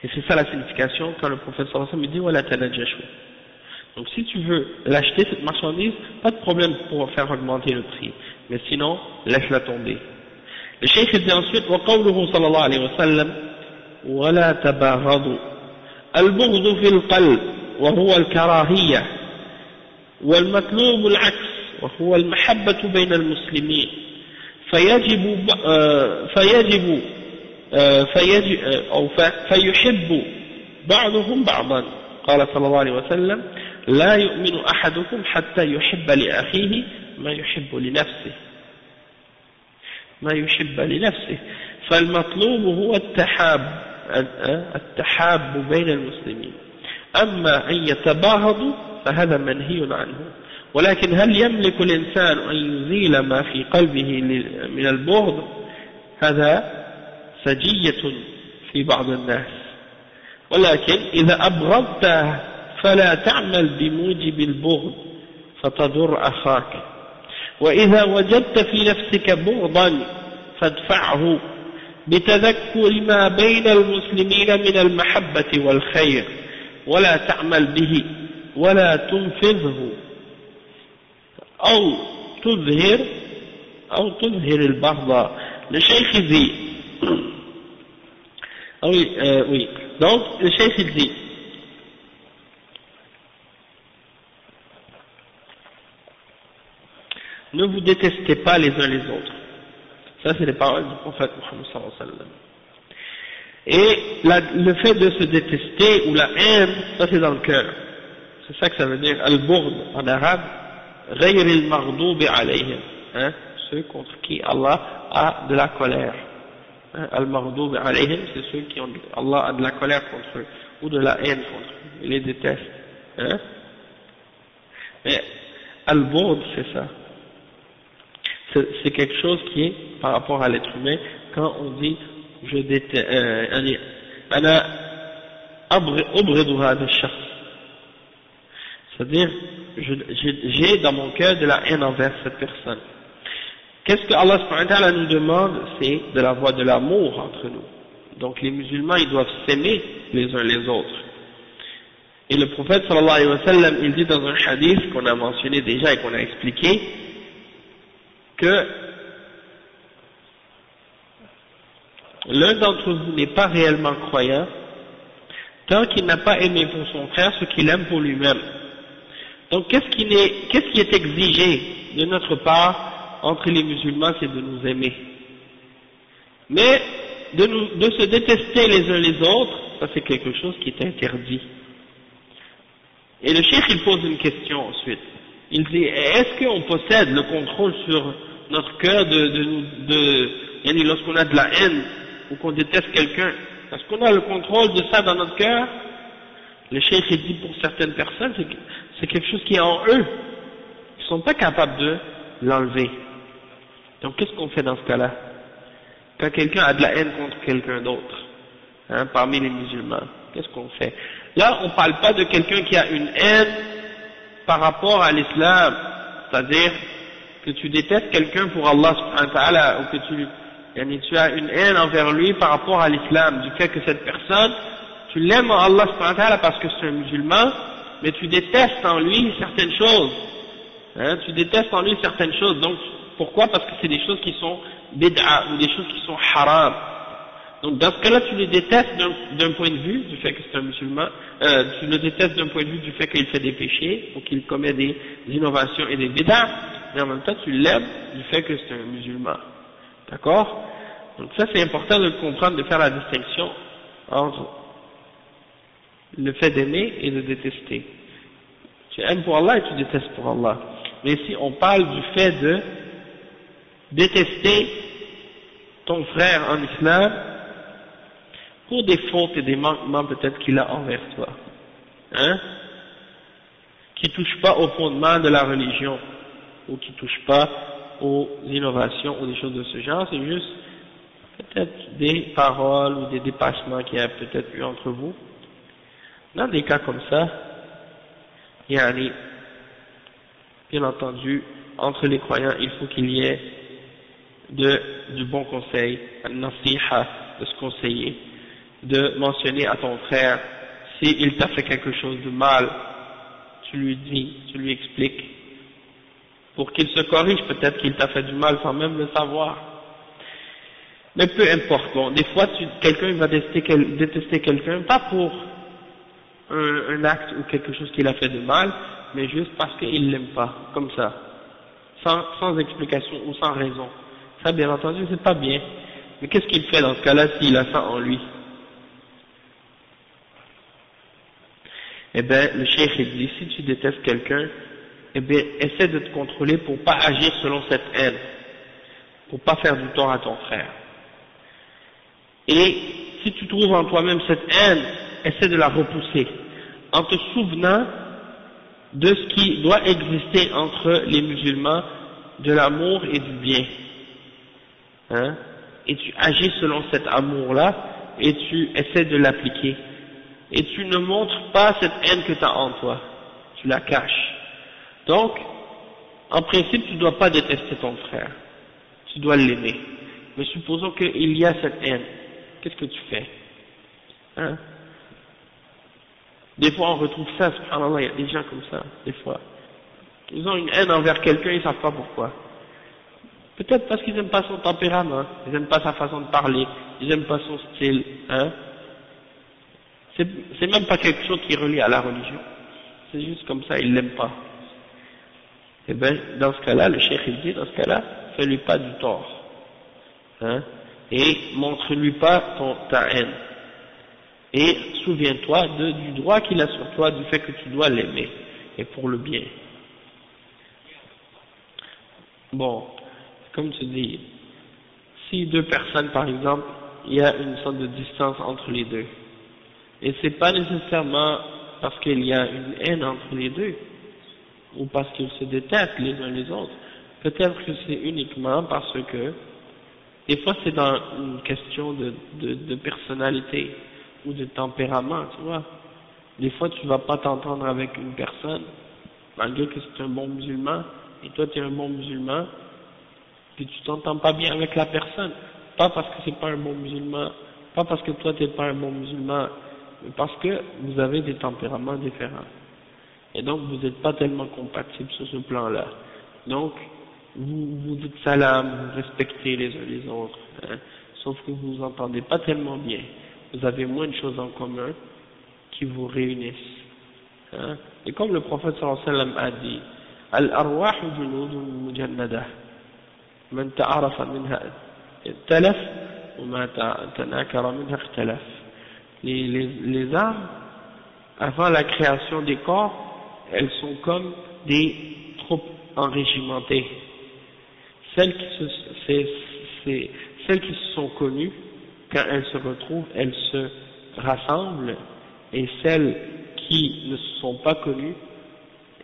Et c'est ça la signification quand le professeur me dit wala tanajashu. Donc si tu veux l'acheter cette marchandise, pas de problème pour faire augmenter le prix, mais sinon laisse-la tomber. Le cheikh dit ensuite wa qawluhu sallallahu alayhi wa sallam wala tabaghadu al-bughd fi al-qalb wa huwa al-karahiyya wal matlub al-'aks wa huwa al-mahabbatu bayna al-muslimin فيحب بعضهم بعضا قال صلى الله عليه وسلم لا يؤمن أحدكم حتى يحب لأخيه ما يحب لنفسه فالمطلوب هو التحاب بين المسلمين أما أن يتباغضوا فهذا منهي عنه ولكن هل يملك الإنسان أن يزيل ما في قلبه من البغض هذا سجية في بعض الناس ولكن إذا أبغضته فلا تعمل بموجب البغض فتضر أخاك وإذا وجدت في نفسك بغضا فادفعه بتذكر ما بين المسلمين من المحبة والخير ولا تعمل به ولا تنفذه أو تظهر البغض. Le cheikh dit oui, donc le cheikh dit ne vous détestez pas les uns les autres. Ça c'est les paroles du prophète Muhammad sallallahu alayhi wa sallam. Et le fait de se détester ou la haine, ça c'est dans le cœur. C'est ça que ça veut dire al-bughd en arabe, ghayr al-maghdubi alayhim, ceux contre qui Allah a de la colère. Al-maghdubi alayhim, c'est ceux qui ont Allah a de la colère contre eux ou de la haine contre eux, il les déteste. Hein? Mais al-bughd, c'est ça. C'est quelque chose qui est par rapport à l'être humain. Quand on dit je déteste, أنا أبغض هذا الشخص, c'est-à-dire j'ai dans mon cœur de la haine envers cette personne. Qu'est-ce que Allah subhanahu wa ta'ala nous demande? C'est de l'avoir de l'amour entre nous. Donc les musulmans, ils doivent s'aimer les uns les autres. Et le prophète sallallahu alayhi wa sallam, il dit dans un hadith qu'on a mentionné déjà et qu'on a expliqué, que l'un d'entre vous n'est pas réellement croyant tant qu'il n'a pas aimé pour son frère ce qu'il aime pour lui-même. Donc qu'est-ce qui est exigé de notre part entre les musulmans? C'est de nous aimer. Mais de se détester les uns les autres, ça c'est quelque chose qui est interdit. Et le cheikh il pose une question ensuite. Il dit, est-ce qu'on possède le contrôle sur notre cœur lorsqu'on a de la haine ou qu'on déteste quelqu'un? Est-ce qu'on a le contrôle de ça dans notre cœur? Le cheikh il dit pour certaines personnes, c'est quelque chose qui est en eux. Ils ne sont pas capables de l'enlever. Donc qu'est-ce qu'on fait dans ce cas-là? Quand quelqu'un a de la haine contre quelqu'un d'autre, hein, parmi les musulmans, qu'est-ce qu'on fait? Là, on ne parle pas de quelqu'un qui a une haine par rapport à l'islam, c'est-à-dire que tu détestes quelqu'un pour Allah subhanahu wa ta'ala, ou que tu as une haine envers lui par rapport à l'islam, du fait que cette personne, tu l'aimes en Allah subhanahu wa ta'ala parce que c'est un musulman, mais tu détestes en lui certaines choses, hein, tu détestes en lui certaines choses. Donc pourquoi? Parce que c'est des choses qui sont bid'a, ou des choses qui sont haram. Donc dans ce cas-là, tu le détestes d'un point de vue du fait que c'est un musulman, tu le détestes d'un point de vue du fait qu'il fait des péchés, ou qu'il commet des innovations et des bid'a, mais en même temps tu l'aimes du fait que c'est un musulman. D'accord? Donc ça c'est important de le comprendre, de faire la distinction entre le fait d'aimer et de détester. Tu aimes pour Allah et tu détestes pour Allah. Mais ici on parle du fait de détester ton frère en islam pour des fautes et des manquements peut-être qu'il a envers toi, hein, qui ne touchent pas au fondement de la religion, ou qui ne touchent pas aux innovations ou des choses de ce genre, c'est juste peut-être des paroles ou des dépassements qu'il y a peut-être eu entre vous. Dans des cas comme ça, bien entendu, entre les croyants, il faut qu'il y ait du bon conseil, al-nasiha, de se conseiller, de mentionner à ton frère, s'il t'a fait quelque chose de mal, tu lui dis, tu lui expliques, pour qu'il se corrige, peut-être qu'il t'a fait du mal sans même le savoir. Mais peu importe, bon, des fois quelqu'un va détester quelqu'un, pas pour un acte ou quelque chose qu'il a fait de mal, mais juste parce qu'il l'aime pas, comme ça, sans explication ou sans raison. Ça, bien entendu, c'est pas bien. Mais qu'est-ce qu'il fait dans ce cas-là s'il a ça en lui? Eh bien, le cheikh il dit, si tu détestes quelqu'un, eh bien, essaie de te contrôler pour pas agir selon cette haine, pour pas faire du tort à ton frère. Et si tu trouves en toi-même cette haine, essaie de la repousser, en te souvenant de ce qui doit exister entre les musulmans, de l'amour et du bien. Hein? Et tu agis selon cet amour-là, et tu essaies de l'appliquer. Et tu ne montres pas cette haine que tu as en toi, tu la caches. Donc, en principe, tu ne dois pas détester ton frère, tu dois l'aimer. Mais supposons qu'il y a cette haine, qu'est-ce que tu fais? Hein? Des fois on retrouve ça, subhanallah, il y a des gens comme ça, des fois. Ils ont une haine envers quelqu'un, ils ne savent pas pourquoi. Peut-être parce qu'ils n'aiment pas son tempérament, ils n'aiment pas sa façon de parler, ils n'aiment pas son style, hein. C'est même pas quelque chose qui est relié à la religion. C'est juste comme ça, ils l'aiment pas. Eh bien, dans ce cas-là, le cheikh il dit, dans ce cas-là, fais-lui pas du tort. Hein, et montre-lui pas ta haine. Et souviens-toi du droit qu'il a sur toi, du fait que tu dois l'aimer, et pour le bien. Bon, comme tu dis, si deux personnes par exemple, il y a une sorte de distance entre les deux, et c'est pas nécessairement parce qu'il y a une haine entre les deux, ou parce qu'ils se détestent les uns les autres. Peut-être que c'est uniquement parce que, des fois c'est dans une question de personnalité, ou de tempérament, tu vois. Des fois tu vas pas t'entendre avec une personne, malgré que c'est un bon musulman, et toi tu es un bon musulman, puis tu t'entends pas bien avec la personne, pas parce que c'est pas un bon musulman, pas parce que toi t'es pas un bon musulman, mais parce que vous avez des tempéraments différents. Et donc vous n'êtes pas tellement compatibles sur ce plan-là. Donc, vous dites salam, vous respectez les uns les autres, hein, sauf que vous vous entendez pas tellement bien. Vous avez moins de choses en commun qui vous réunissent. Hein. Et comme le prophète sallallahu alayhi wa sallam a dit, Al-arwahu junudun mujannadah, man ta'arafa minha talaf, ou man tanakara minha ikhtalaf. Les âmes, avant la création des corps, elles sont comme des troupes enrégimentées. Celles qui se sont connues, quand elles se retrouvent, elles se rassemblent, et celles qui ne se sont pas connues,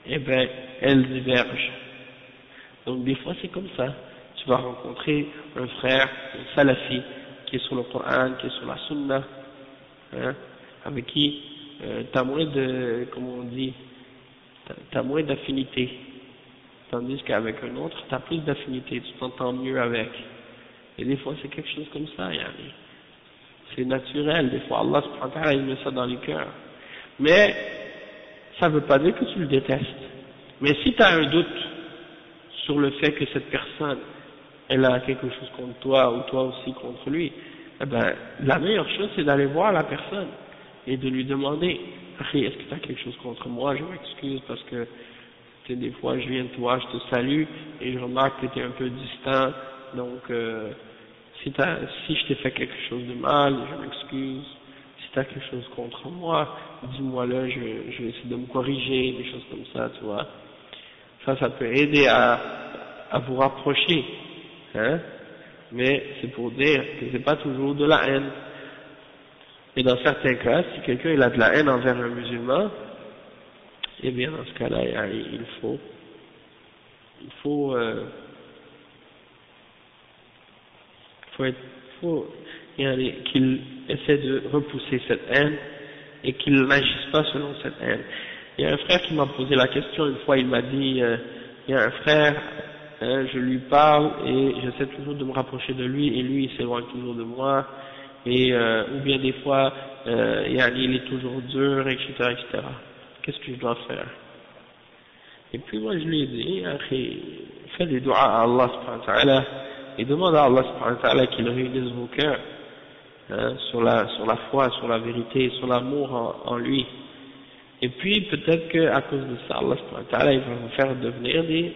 eh ben, elles divergent. Donc des fois c'est comme ça. Tu vas rencontrer un frère, un salafi, qui est sur le Coran, qui est sur la Sunna, hein, avec qui tu as moins de, comment on dit, t'as moins d'affinité, tandis qu'avec un autre, t'as plus d'affinité, tu t'entends mieux avec. Et des fois, c'est quelque chose comme ça, yani. C'est naturel, des fois, Allah subhanahu wa ta'ala, il met ça dans les cœurs. Mais, ça veut pas dire que tu le détestes. Mais si tu as un doute sur le fait que cette personne, elle a quelque chose contre toi, ou toi aussi contre lui, eh ben, la meilleure chose, c'est d'aller voir la personne, et de lui demander, est-ce que tu as quelque chose contre moi, je m'excuse parce que tu sais, des fois je viens de toi, je te salue et je remarque que tu es un peu distant, donc si je t'ai fait quelque chose de mal, je m'excuse, si tu as quelque chose contre moi, dis-moi là, je vais essayer de me corriger, des choses comme ça, tu vois. Ça peut aider à vous rapprocher, hein, mais c'est pour dire que c'est pas toujours de la haine. Et dans certains cas, si quelqu'un il a de la haine envers un musulman, eh bien dans ce cas-là, il faut qu'il essaie de repousser cette haine et qu'il n'agisse pas selon cette haine. Il y a un frère qui m'a posé la question une fois, il m'a dit, il y a un frère, je lui parle et j'essaie toujours de me rapprocher de lui et lui il s'éloigne toujours de moi. Et ou bien des fois il est toujours dur, etc., etc. Qu'est-ce que je dois faire? Et puis moi je lui ai dit, fais des doigts à Allah subhanahu wa ta'ala et demande à Allah subhanahu wa ta'ala qu'il réunisse vos cœurs, hein, sur la foi, sur la vérité, sur l'amour en lui. Et puis peut-être qu'à cause de ça, Allah subhanahu wa ta'ala il va vous faire devenir des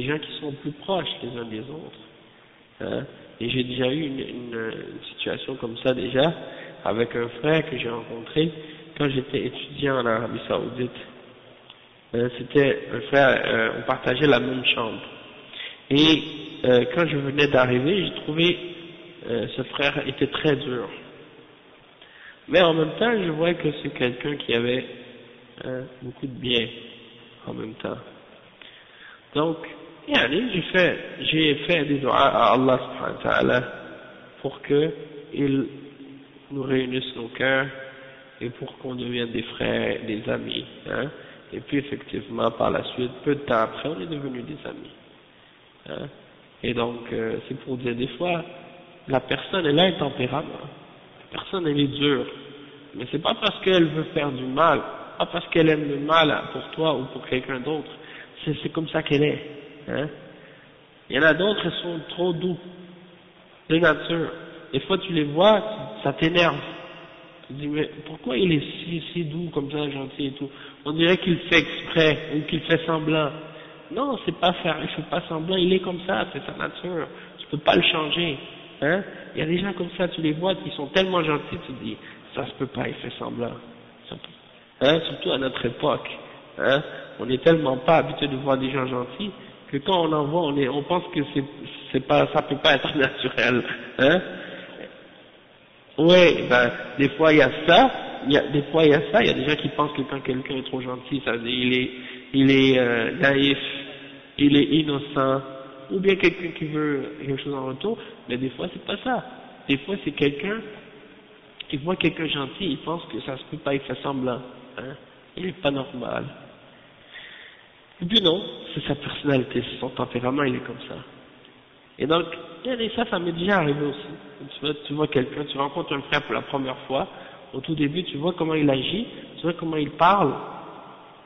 gens qui sont plus proches les uns des autres. Hein. Et j'ai déjà eu une situation comme ça déjà, avec un frère que j'ai rencontré quand j'étais étudiant en Arabie Saoudite. C'était un frère, on partageait la même chambre. Et quand je venais d'arriver, j'ai trouvé ce frère était très dur. Mais en même temps, je voyais que c'est quelqu'un qui avait beaucoup de bien en même temps. Donc, j'ai fait des doigts à Allah subhanahu wa ta'ala pour que il nous réunisse nos cœurs et pour qu'on devienne des frères, des amis, hein. Et puis effectivement, par la suite, peu de temps après, on est devenus des amis, hein. Et donc, c'est pour dire des fois, la personne, elle a un tempérament, la personne, elle est dure, mais c'est pas parce qu'elle veut faire du mal, pas parce qu'elle aime le mal pour toi ou pour quelqu'un d'autre, c'est comme ça qu'elle est, hein. Il y en a d'autres, elles sont trop doux, de nature. Des fois, tu les vois, ça t'énerve. Tu te dis, mais pourquoi il est si doux comme ça, gentil et tout? On dirait qu'il fait exprès, ou qu'il fait semblant. Non, c'est pas faire, il fait pas semblant, il est comme ça, c'est sa nature. Tu peux pas le changer, hein. Il y a des gens comme ça, tu les vois, qui sont tellement gentils, tu te dis, ça se peut pas, il fait semblant. Hein, surtout à notre époque, hein. On est tellement pas habitué de voir des gens gentils, que quand on en voit, on pense que ça peut pas être naturel, hein. Oui, ben, des fois il y a ça, des fois il y a ça, il y a des gens qui pensent que quand quelqu'un est trop gentil, ça veut dire il est naïf, il est innocent, ou bien quelqu'un qui veut quelque chose en retour, mais des fois c'est pas ça. Des fois c'est quelqu'un, il voit quelqu'un gentil, il pense que ça se peut pas, il fait semblant, hein, il est pas normal. Et puis non, c'est sa personnalité, c'est son tempérament, il est comme ça. Et donc, ça m'est déjà arrivé aussi. Tu vois quelqu'un, tu rencontres un frère pour la première fois, au tout début, tu vois comment il agit, tu vois comment il parle,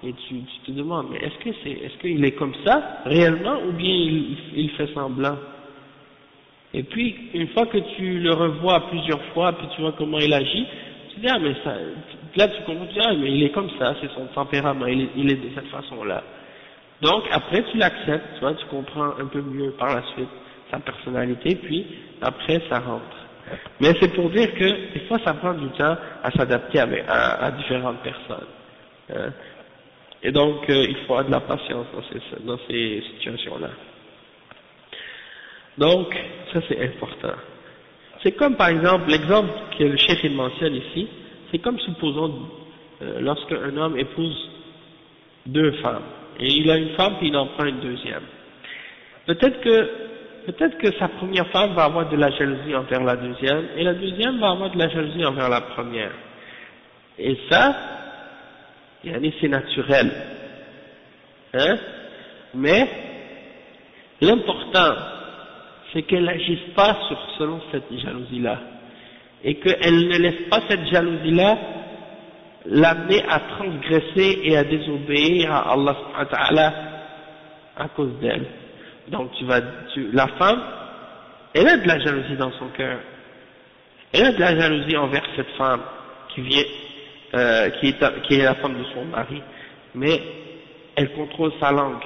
et tu te demandes, mais est-ce qu'il est comme ça, réellement, ou bien il fait semblant? Et puis, une fois que tu le revois plusieurs fois, puis tu vois comment il agit, tu te dis, ah, mais ça, là tu comprends, tu dis, ah, mais il est comme ça, c'est son tempérament, il est de cette façon-là. Donc, après, tu l'acceptes, tu vois, tu comprends un peu mieux par la suite sa personnalité, puis après, ça rentre. Mais c'est pour dire que, des fois, ça prend du temps à s'adapter à différentes personnes. Hein. Et donc, il faut avoir de la patience dans ces situations-là. Donc, ça c'est important. C'est comme, par exemple, l'exemple que le chef il mentionne ici, c'est comme, supposons, lorsqu'un homme épouse deux femmes, et il a une femme, puis il en prend une deuxième. Peut-être que sa première femme va avoir de la jalousie envers la deuxième, et la deuxième va avoir de la jalousie envers la première. Et ça, c'est naturel. Hein? Mais, l'important, c'est qu'elle n'agisse pas selon cette jalousie-là. Et qu'elle ne laisse pas cette jalousie-là l'amener à transgresser et à désobéir à Allah subhanahu wa ta'ala à cause d'elle. Donc la femme, elle a de la jalousie dans son cœur. Elle a de la jalousie envers cette femme qui est la femme de son mari. Mais elle contrôle sa langue,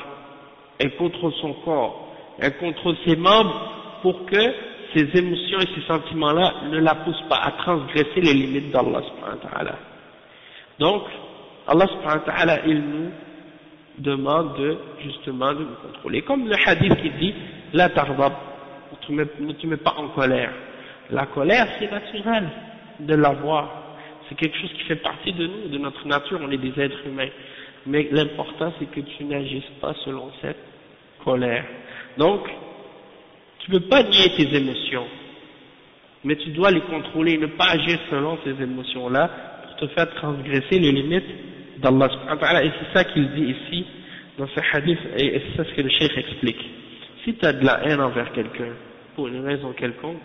elle contrôle son corps, elle contrôle ses membres pour que ses émotions et ses sentiments-là ne la poussent pas à transgresser les limites d'Allah subhanahu wa ta'ala. Donc, Allah subhanahu wa ta'ala, il nous demande justement de nous contrôler. Comme le hadith qui dit, la tardab, ne te mets pas en colère. La colère, c'est naturel de l'avoir. C'est quelque chose qui fait partie de nous, de notre nature, on est des êtres humains. Mais l'important, c'est que tu n'agisses pas selon cette colère. Donc, tu ne peux pas nier tes émotions, mais tu dois les contrôler, ne pas agir selon ces émotions-là, te faire transgresser les limites d'Allah subhanahu wa ta'ala. Et c'est ça qu'il dit ici dans ce hadith, et c'est ça ce que le cheikh explique. Si tu as de la haine envers quelqu'un pour une raison quelconque,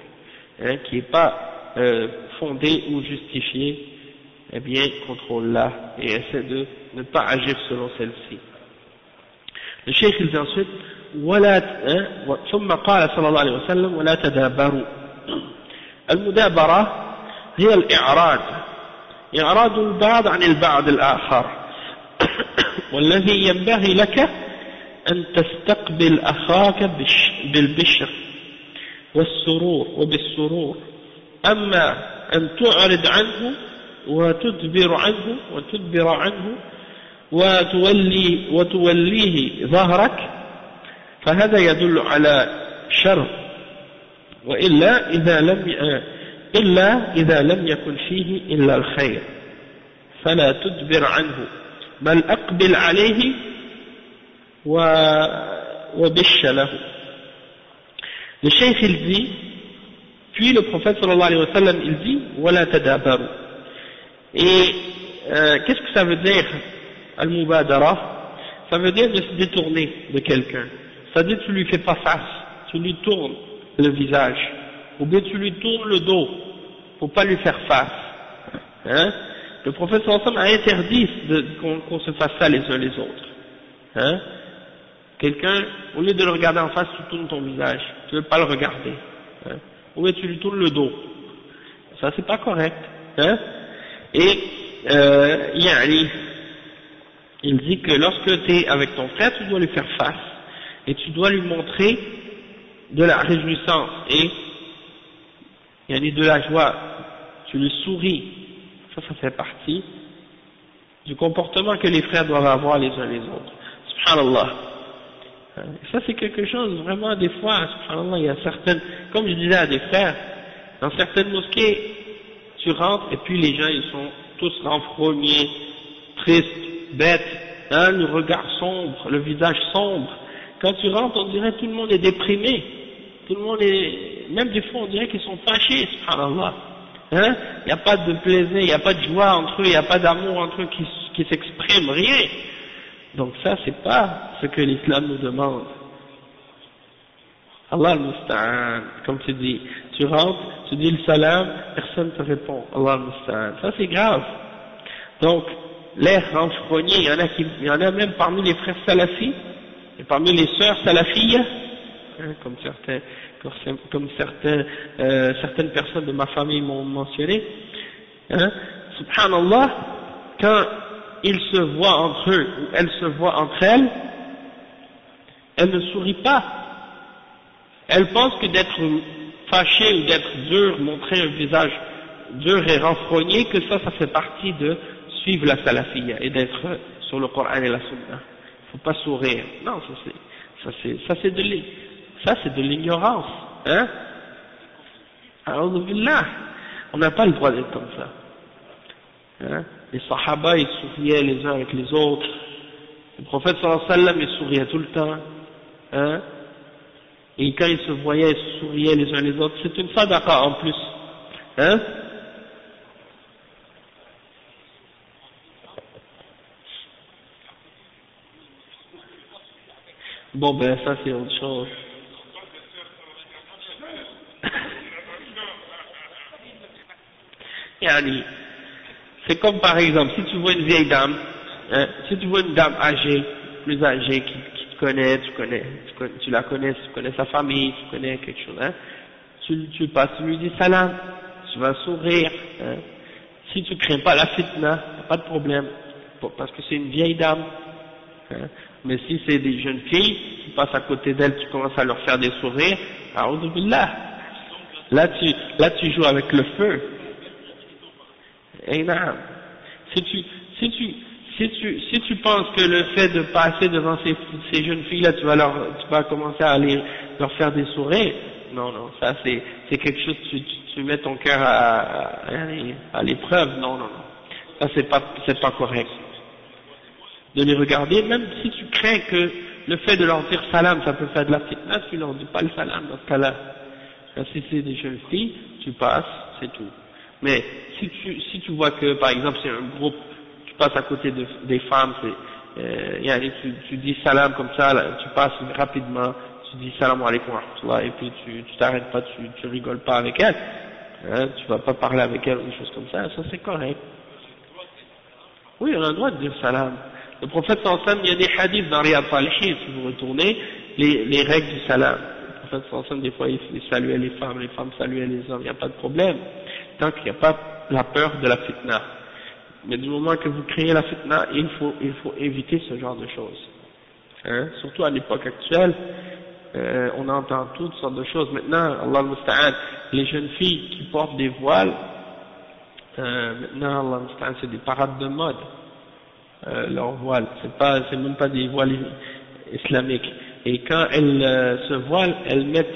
hein, qui n'est pas fondée ou justifiée, eh bien contrôle-la et essaie de ne pas agir selon celle-ci. Le cheikh il dit ensuite ثم قال صلى الله عليه وسلم ولا تدابروا. المدابرة هي إعراض البعض عن البعض الآخر والذي ينبغي لك أن تستقبل أخاك بالبشر والسرور وبالسرور، أما أن تعرض عنه وتدبر عنه وتوليه ظهرك فهذا يدل على شر، وإلا إذا لم يكن فيه إلا الخير فلا تدبر عنه بل أقبل عليه وبش له. Le cheikh il dit, puis le prophète sallallahu alayhi wa sallam il dit ولا تدابروا. Et qu'est-ce que ça veut dire al-mubadara? Ça veut dire de se détourner de quelqu'un, c'est-à-dire tu lui fais pas face, tu lui tournes le visage, ou bien tu lui tournes le dos pour pas lui faire face. Hein? Le prophète sallallahu alayhi wa sallam a interdit qu'on se fasse ça les uns les autres. Hein? Quelqu'un, au lieu de le regarder en face, tu tournes ton visage, tu veux pas le regarder. Hein? Ou bien tu lui tournes le dos. Ça c'est pas correct. Hein? Et il dit que lorsque tu es avec ton frère, tu dois lui faire face et tu dois lui montrer de la réjouissance et de la joie. Tu lui souris. Ça fait partie du comportement que les frères doivent avoir les uns les autres. Subhanallah. Ça c'est quelque chose vraiment, des fois, subhanallah, il y a certaines, comme je disais à des frères, dans certaines mosquées, tu rentres et puis les gens ils sont tous renfrognés, tristes, bêtes, hein, le regard sombre, le visage sombre. Quand tu rentres, on dirait que tout le monde est déprimé. Tout le monde est, même des fois on dirait qu'ils sont fâchés, subhanallah. Hein, il n'y a pas de plaisir, il n'y a pas de joie entre eux, il n'y a pas d'amour entre eux qui s'exprime, rien. Donc ça, c'est pas ce que l'islam nous demande. Allah al-Musta'an, comme tu dis, tu rentres, tu dis le salam, personne ne te répond. Allah al-Musta'an. Ça c'est grave. Donc, l'air renfrogné, il y en a même parmi les frères salafis, et parmi les sœurs salafiyas, hein, certaines personnes de ma famille m'ont mentionné, hein, subhanallah, quand ils se voient entre eux, ou elles se voient entre elles, elles ne sourient pas. Elles pensent que d'être fâchées ou d'être dures, montrer un visage dur et renfrogné, que ça fait partie de suivre la salafiyya et d'être sur le Coran et la Sunna. Il ne faut pas sourire. Non, ça c'est de l'ignorance. Hein? A'udhu billah. On n'a pas le droit d'être comme ça. Hein? Les sahaba, ils souriaient les uns avec les autres. Le prophète sallallahu alayhi wa sallam, il souriait tout le temps. Hein? Et quand ils se voyaient, ils se souriaient les uns les autres. C'est une sadaqa en plus. Hein? Bon ben ça c'est autre chose. Yani, c'est comme par exemple, si tu vois une vieille dame, hein, si tu vois une dame âgée, plus âgée, qui te connaît, tu la connais, tu connais sa famille, tu connais quelque chose, hein, tu passes, tu lui dis salam, tu vas sourire, hein. Si tu crains pas la fitna, pas de problème, parce que c'est une vieille dame, hein. Mais si c'est des jeunes filles, tu passes à côté d'elles, tu commences à leur faire des sourires, a'udhu billah. Là tu joues avec le feu. Et non. Si tu penses que le fait de passer devant ces jeunes filles-là, tu vas commencer à leur faire des sourires, non, ça c'est quelque chose, tu mets ton cœur à l'épreuve, non, ça c'est pas correct. De les regarder, même si tu crains que le fait de leur dire salam, ça peut faire de la fitna, tu leur dis pas le salam dans ce cas-là. Si c'est des jeunes filles, tu passes, c'est tout. Mais si tu vois que, par exemple, c'est un groupe, tu passes à côté des femmes, tu dis salam comme ça, là, tu passes rapidement, tu dis salam alaikum wa rahmatullah, et puis tu t'arrêtes pas, tu rigoles pas avec elles, hein, tu vas pas parler avec elles ou des choses comme ça c'est correct. Oui, on a le droit de dire salam. Le prophète sallallahu alayhi wa sallam, il y a des hadiths dans Riyad Salihin, si vous retournez, les règles du salam. Le prophète sallallahu alayhi wa sallam, des fois, il saluait les femmes saluaient les hommes, il n'y a pas de problème, tant qu'il n'y a pas la peur de la fitna. Mais du moment que vous créez la fitna, il faut éviter ce genre de choses. Hein? Surtout à l'époque actuelle, on entend toutes sortes de choses. Maintenant, Allah al-Musta'an, les jeunes filles qui portent des voiles, maintenant, Allah al-Musta'an, c'est des parades de mode. Leur voile, c'est même pas des voiles islamiques. Et quand elles se voilent, elles mettent,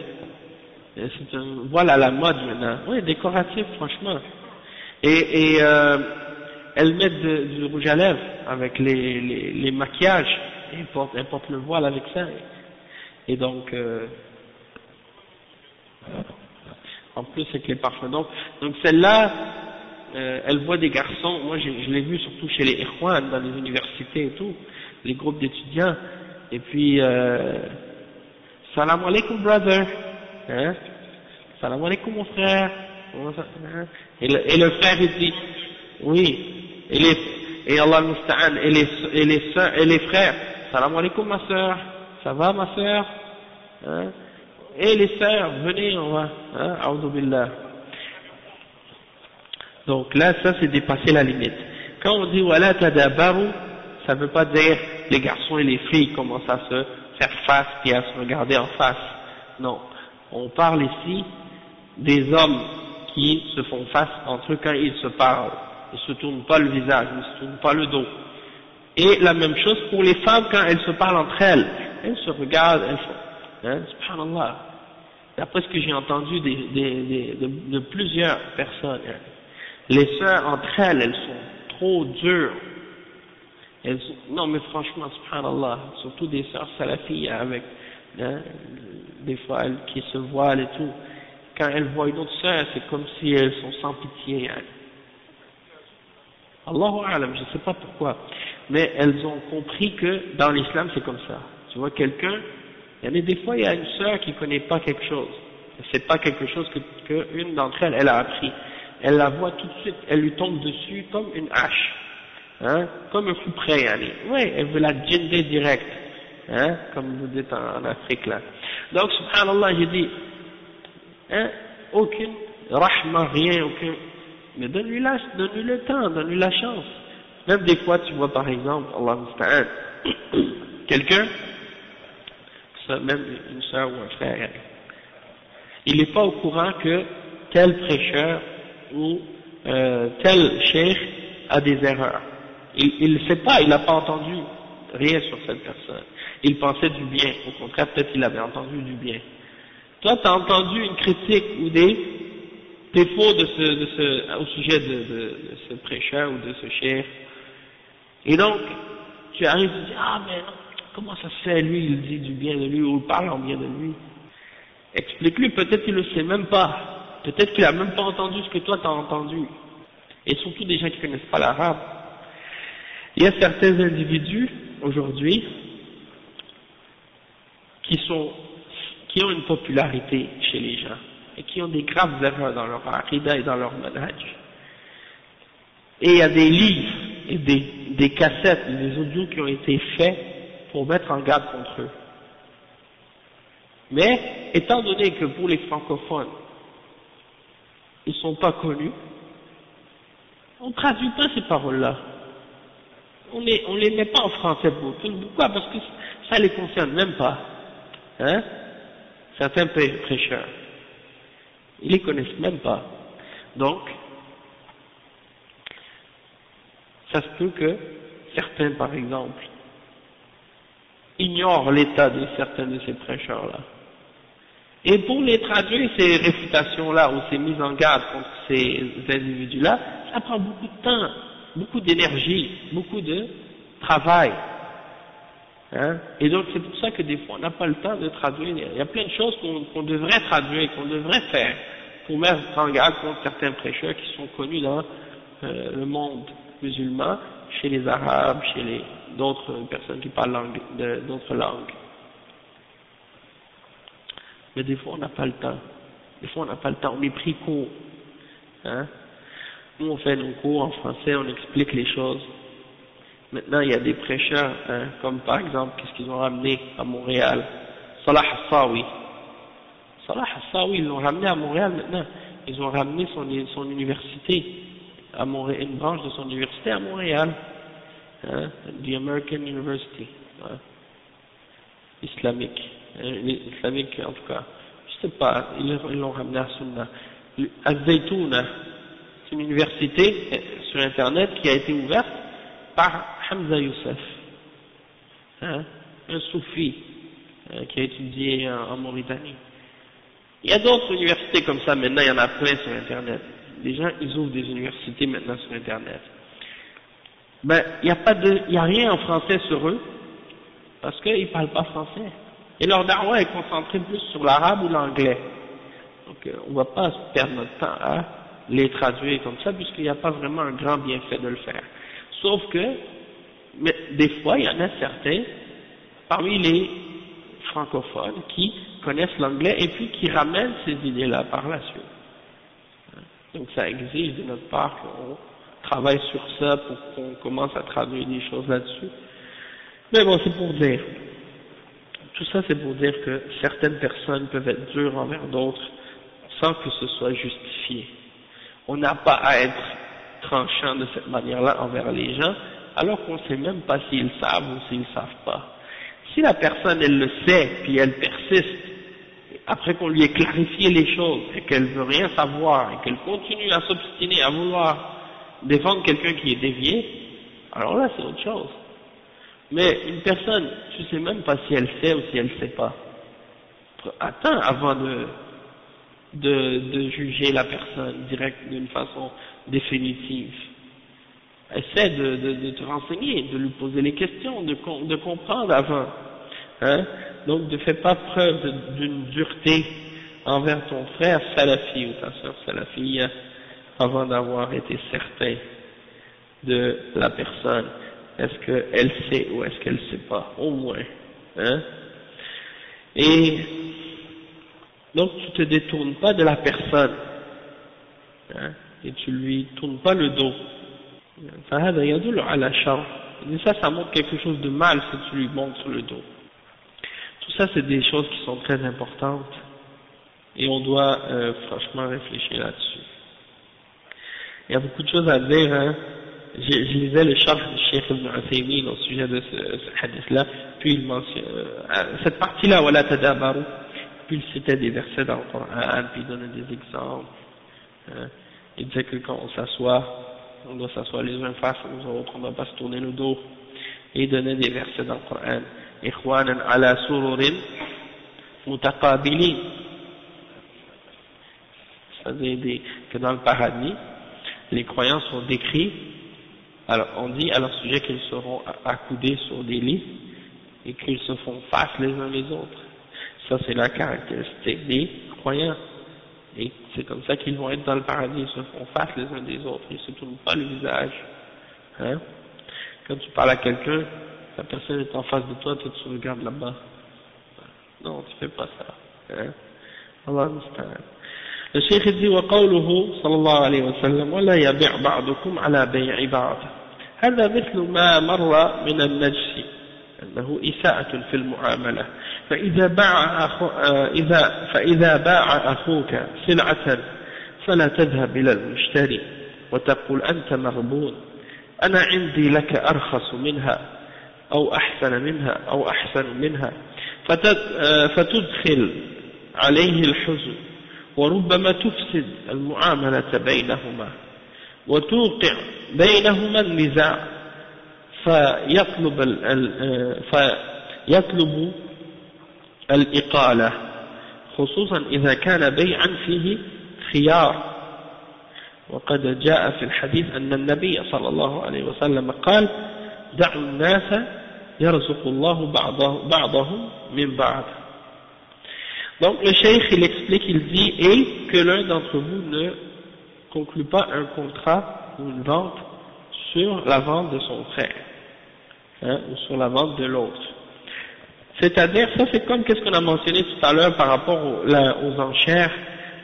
c'est un voile à la mode maintenant, oui, décoratif franchement. Et elles mettent du rouge à lèvres avec les maquillages, et elles portent le voile avec ça. Et donc, en plus avec les parfums. Donc celle-là, elle voit des garçons, moi je l'ai vu surtout chez les Ikhwan, dans les universités et tout, les groupes d'étudiants, et puis salam alaikum brother, hein, salam alaikum mon frère, et le frère il dit, oui, et Allah al-Musta'an, et les sœurs, et les frères, salam alaikum ma sœur, ça va ma sœur, hein, et les sœurs, venez on va, hein, a'udhu billah. Donc là, ça c'est dépasser la limite. Quand on dit wala tadabaru, ça ne veut pas dire les garçons et les filles commencent à se faire face et à se regarder en face. Non. On parle ici des hommes qui se font face entre eux quand ils se parlent. Ils ne se tournent pas le visage, ils ne se tournent pas le dos. Et la même chose pour les femmes quand elles se parlent entre elles. Elles se regardent, elles font, hein, subhanallah. D'après ce que j'ai entendu de plusieurs personnes, hein. Les sœurs entre elles, elles sont trop dures. Non mais franchement, subhanallah, surtout des sœurs salafis avec, hein, des fois elles qui se voilent et tout, quand elles voient une autre sœur, c'est comme si elles sont sans pitié. Hein. Allahu a'lam, je ne sais pas pourquoi, mais elles ont compris que dans l'islam c'est comme ça. Tu vois quelqu'un, il y a des fois il y a une sœur qui ne connaît pas quelque chose, c'est pas quelque chose que une d'entre elles, elle a appris. Elle la voit tout de suite, elle lui tombe dessus comme une hache, hein, comme un coup près, allez. Ouais, elle veut la djinder direct, hein, comme vous dites en Afrique là. Donc, subhanallah, j'ai dit, hein, aucune rahma, rien, aucun, mais donne-lui le temps, donne-lui la chance. Même des fois, tu vois par exemple, Allah musta'an, quelqu'un, même une soeur ou un frère, il n'est pas au courant que tel prêcheur ou tel cheikh a des erreurs. Il ne sait pas, il n'a pas entendu rien sur cette personne. Il pensait du bien, au contraire peut-être il avait entendu du bien. Toi tu as entendu une critique ou des défauts au sujet de ce prêcheur ou de ce cheikh. Et donc tu arrives et tu dis ah mais non, comment ça se fait, lui il dit du bien de lui ou il parle en bien de lui. Explique-lui, peut-être qu'il ne le sait même pas. Peut-être qu'il n'a même pas entendu ce que toi tu as entendu. Et surtout des gens qui ne connaissent pas l'arabe. Il y a certains individus, aujourd'hui, qui ont une popularité chez les gens, et qui ont des graves erreurs dans leur aqidah et dans leur manhaj. Et il y a des livres, et des cassettes, des audios qui ont été faits pour mettre en garde contre eux. Mais, étant donné que pour les francophones, ils ne sont pas connus, on ne traduit pas ces paroles-là. On les met pas en français. Pourquoi? Parce que ça les concerne même pas. Hein? Certains prêcheurs. Ils les connaissent même pas. Donc, ça se peut que certains, par exemple, ignorent l'état de certains de ces prêcheurs-là. Et pour les traduire, ces réfutations-là, ou ces mises en garde contre ces individus-là, ça prend beaucoup de temps, beaucoup d'énergie, beaucoup de travail. Hein? Et donc c'est pour ça que des fois on n'a pas le temps de traduire. Il y a plein de choses qu'on devrait traduire, qu'on devrait faire, pour mettre en garde contre certains prêcheurs qui sont connus dans le monde musulman, chez les Arabes, chez d'autres personnes qui parlent d'autres langues. Mais des fois on n'a pas le temps. Des fois on n'a pas le temps, on est pris court. Hein? Nous on fait nos cours en français, on explique les choses. Maintenant il y a des prêcheurs, hein, comme par exemple, qu'est-ce qu'ils ont ramené à Montréal? Salah Hassawi. Salah Hassawi, ils l'ont ramené à Montréal maintenant. Ils ont ramené son université à Montréal, une branche de son université à Montréal. Hein? The American University. Hein? Islamique. Islamique en tout cas, je sais pas, ils l'ont ramené à Sunna. Al-Zaytouna, c'est une université sur internet qui a été ouverte par Hamza Youssef, hein, un soufi qui a étudié en Mauritanie. Il y a d'autres universités comme ça maintenant, il y en a plein sur internet. Les gens ils ouvrent des universités maintenant sur internet. Ben il y a rien en français sur eux parce qu'ils parlent pas français. Et leur da'wah est concentrée plus sur l'arabe ou l'anglais. Donc on ne va pas perdre notre temps à les traduire comme ça, puisqu'il n'y a pas vraiment un grand bienfait de le faire. Sauf que, mais des fois, il y en a certains, parmi les francophones, qui connaissent l'anglais et puis qui ramènent ces idées-là par la suite. Donc ça exige de notre part qu'on travaille sur ça pour qu'on commence à traduire des choses là-dessus. Mais bon, c'est pour dire. Tout ça c'est pour dire que certaines personnes peuvent être dures envers d'autres sans que ce soit justifié. On n'a pas à être tranchant de cette manière-là envers les gens, alors qu'on ne sait même pas s'ils savent ou s'ils ne savent pas. Si la personne elle le sait, puis elle persiste, après qu'on lui ait clarifié les choses, et qu'elle veut rien savoir, et qu'elle continue à s'obstiner, à vouloir défendre quelqu'un qui est dévié, alors là c'est autre chose. Mais une personne, tu sais même pas si elle sait ou si elle sait pas. Attends avant de juger la personne d'une façon définitive. Essaie de te renseigner, de lui poser les questions, de comprendre avant. Hein? Donc ne fais pas preuve d'une dureté envers ton frère salafi ou ta soeur salafie avant d'avoir été certain de la personne. Est-ce qu'elle sait ou est-ce qu'elle ne sait pas, au moins. Hein? Et donc tu te détournes pas de la personne, hein? Et tu lui tournes pas le dos. فهذا يدل على شر. Et ça montre quelque chose de mal si tu lui montres le dos. Tout ça c'est des choses qui sont très importantes et on doit franchement réfléchir là-dessus. Il y a beaucoup de choses à dire, hein. Je lisais le charh du Cheikh Ibn Uthaymin au sujet de ce hadith-là, puis il mentionne cette partie-là, wala tadabaru, puis il citait des versets dans le Coran, puis il donnait des exemples. Hein. Il disait que quand on s'assoit, on doit s'asseoir les uns face aux autres, on ne doit pas se tourner le dos. Et il donnait des versets dans le Coran. Ikhwanan ala sururin mutaqabilin. C'est-à-dire que dans le paradis, les croyants sont décrits, alors on dit à leur sujet qu'ils seront accoudés sur des lits et qu'ils se font face les uns les autres. Ça c'est la caractéristique des croyants. Et c'est comme ça qu'ils vont être dans le paradis, ils se font face les uns des autres, ils ne se tournent pas le visage. Hein? Quand tu parles à quelqu'un, la personne est en face de toi, toi tu regardes là-bas. Non, tu fais pas ça. Hein? Allah musta'an. Le Cheikh dit وقوله صلى الله عليه وسلم ولا يبيع بعضكم على بيع بعض هذا مثل ما مر من النجس أنه إساءة في المعاملة فإذا باع أخوك سلعة فلا تذهب إلى المشتري وتقول أنت مغبون أنا عندي لك أرخص منها أو أحسن منها فتدخل عليه الحزن وربما تفسد المعاملة بينهما وتوقع بينهما النزاع فيطلب الإقالة خصوصا إذا كان بيعا فيه خيار وقد جاء في الحديث أن النبي صلى الله عليه وسلم قال دعوا الناس يرزق الله بعضهم من بعض. Donc le cheikh il explique, il dit et que l'un d'entre vous ne conclut pas un contrat ou une vente sur la vente de son frère, hein, ou sur la vente de l'autre. C'est-à-dire, ça c'est comme qu'est-ce qu'on a mentionné tout à l'heure par rapport aux enchères,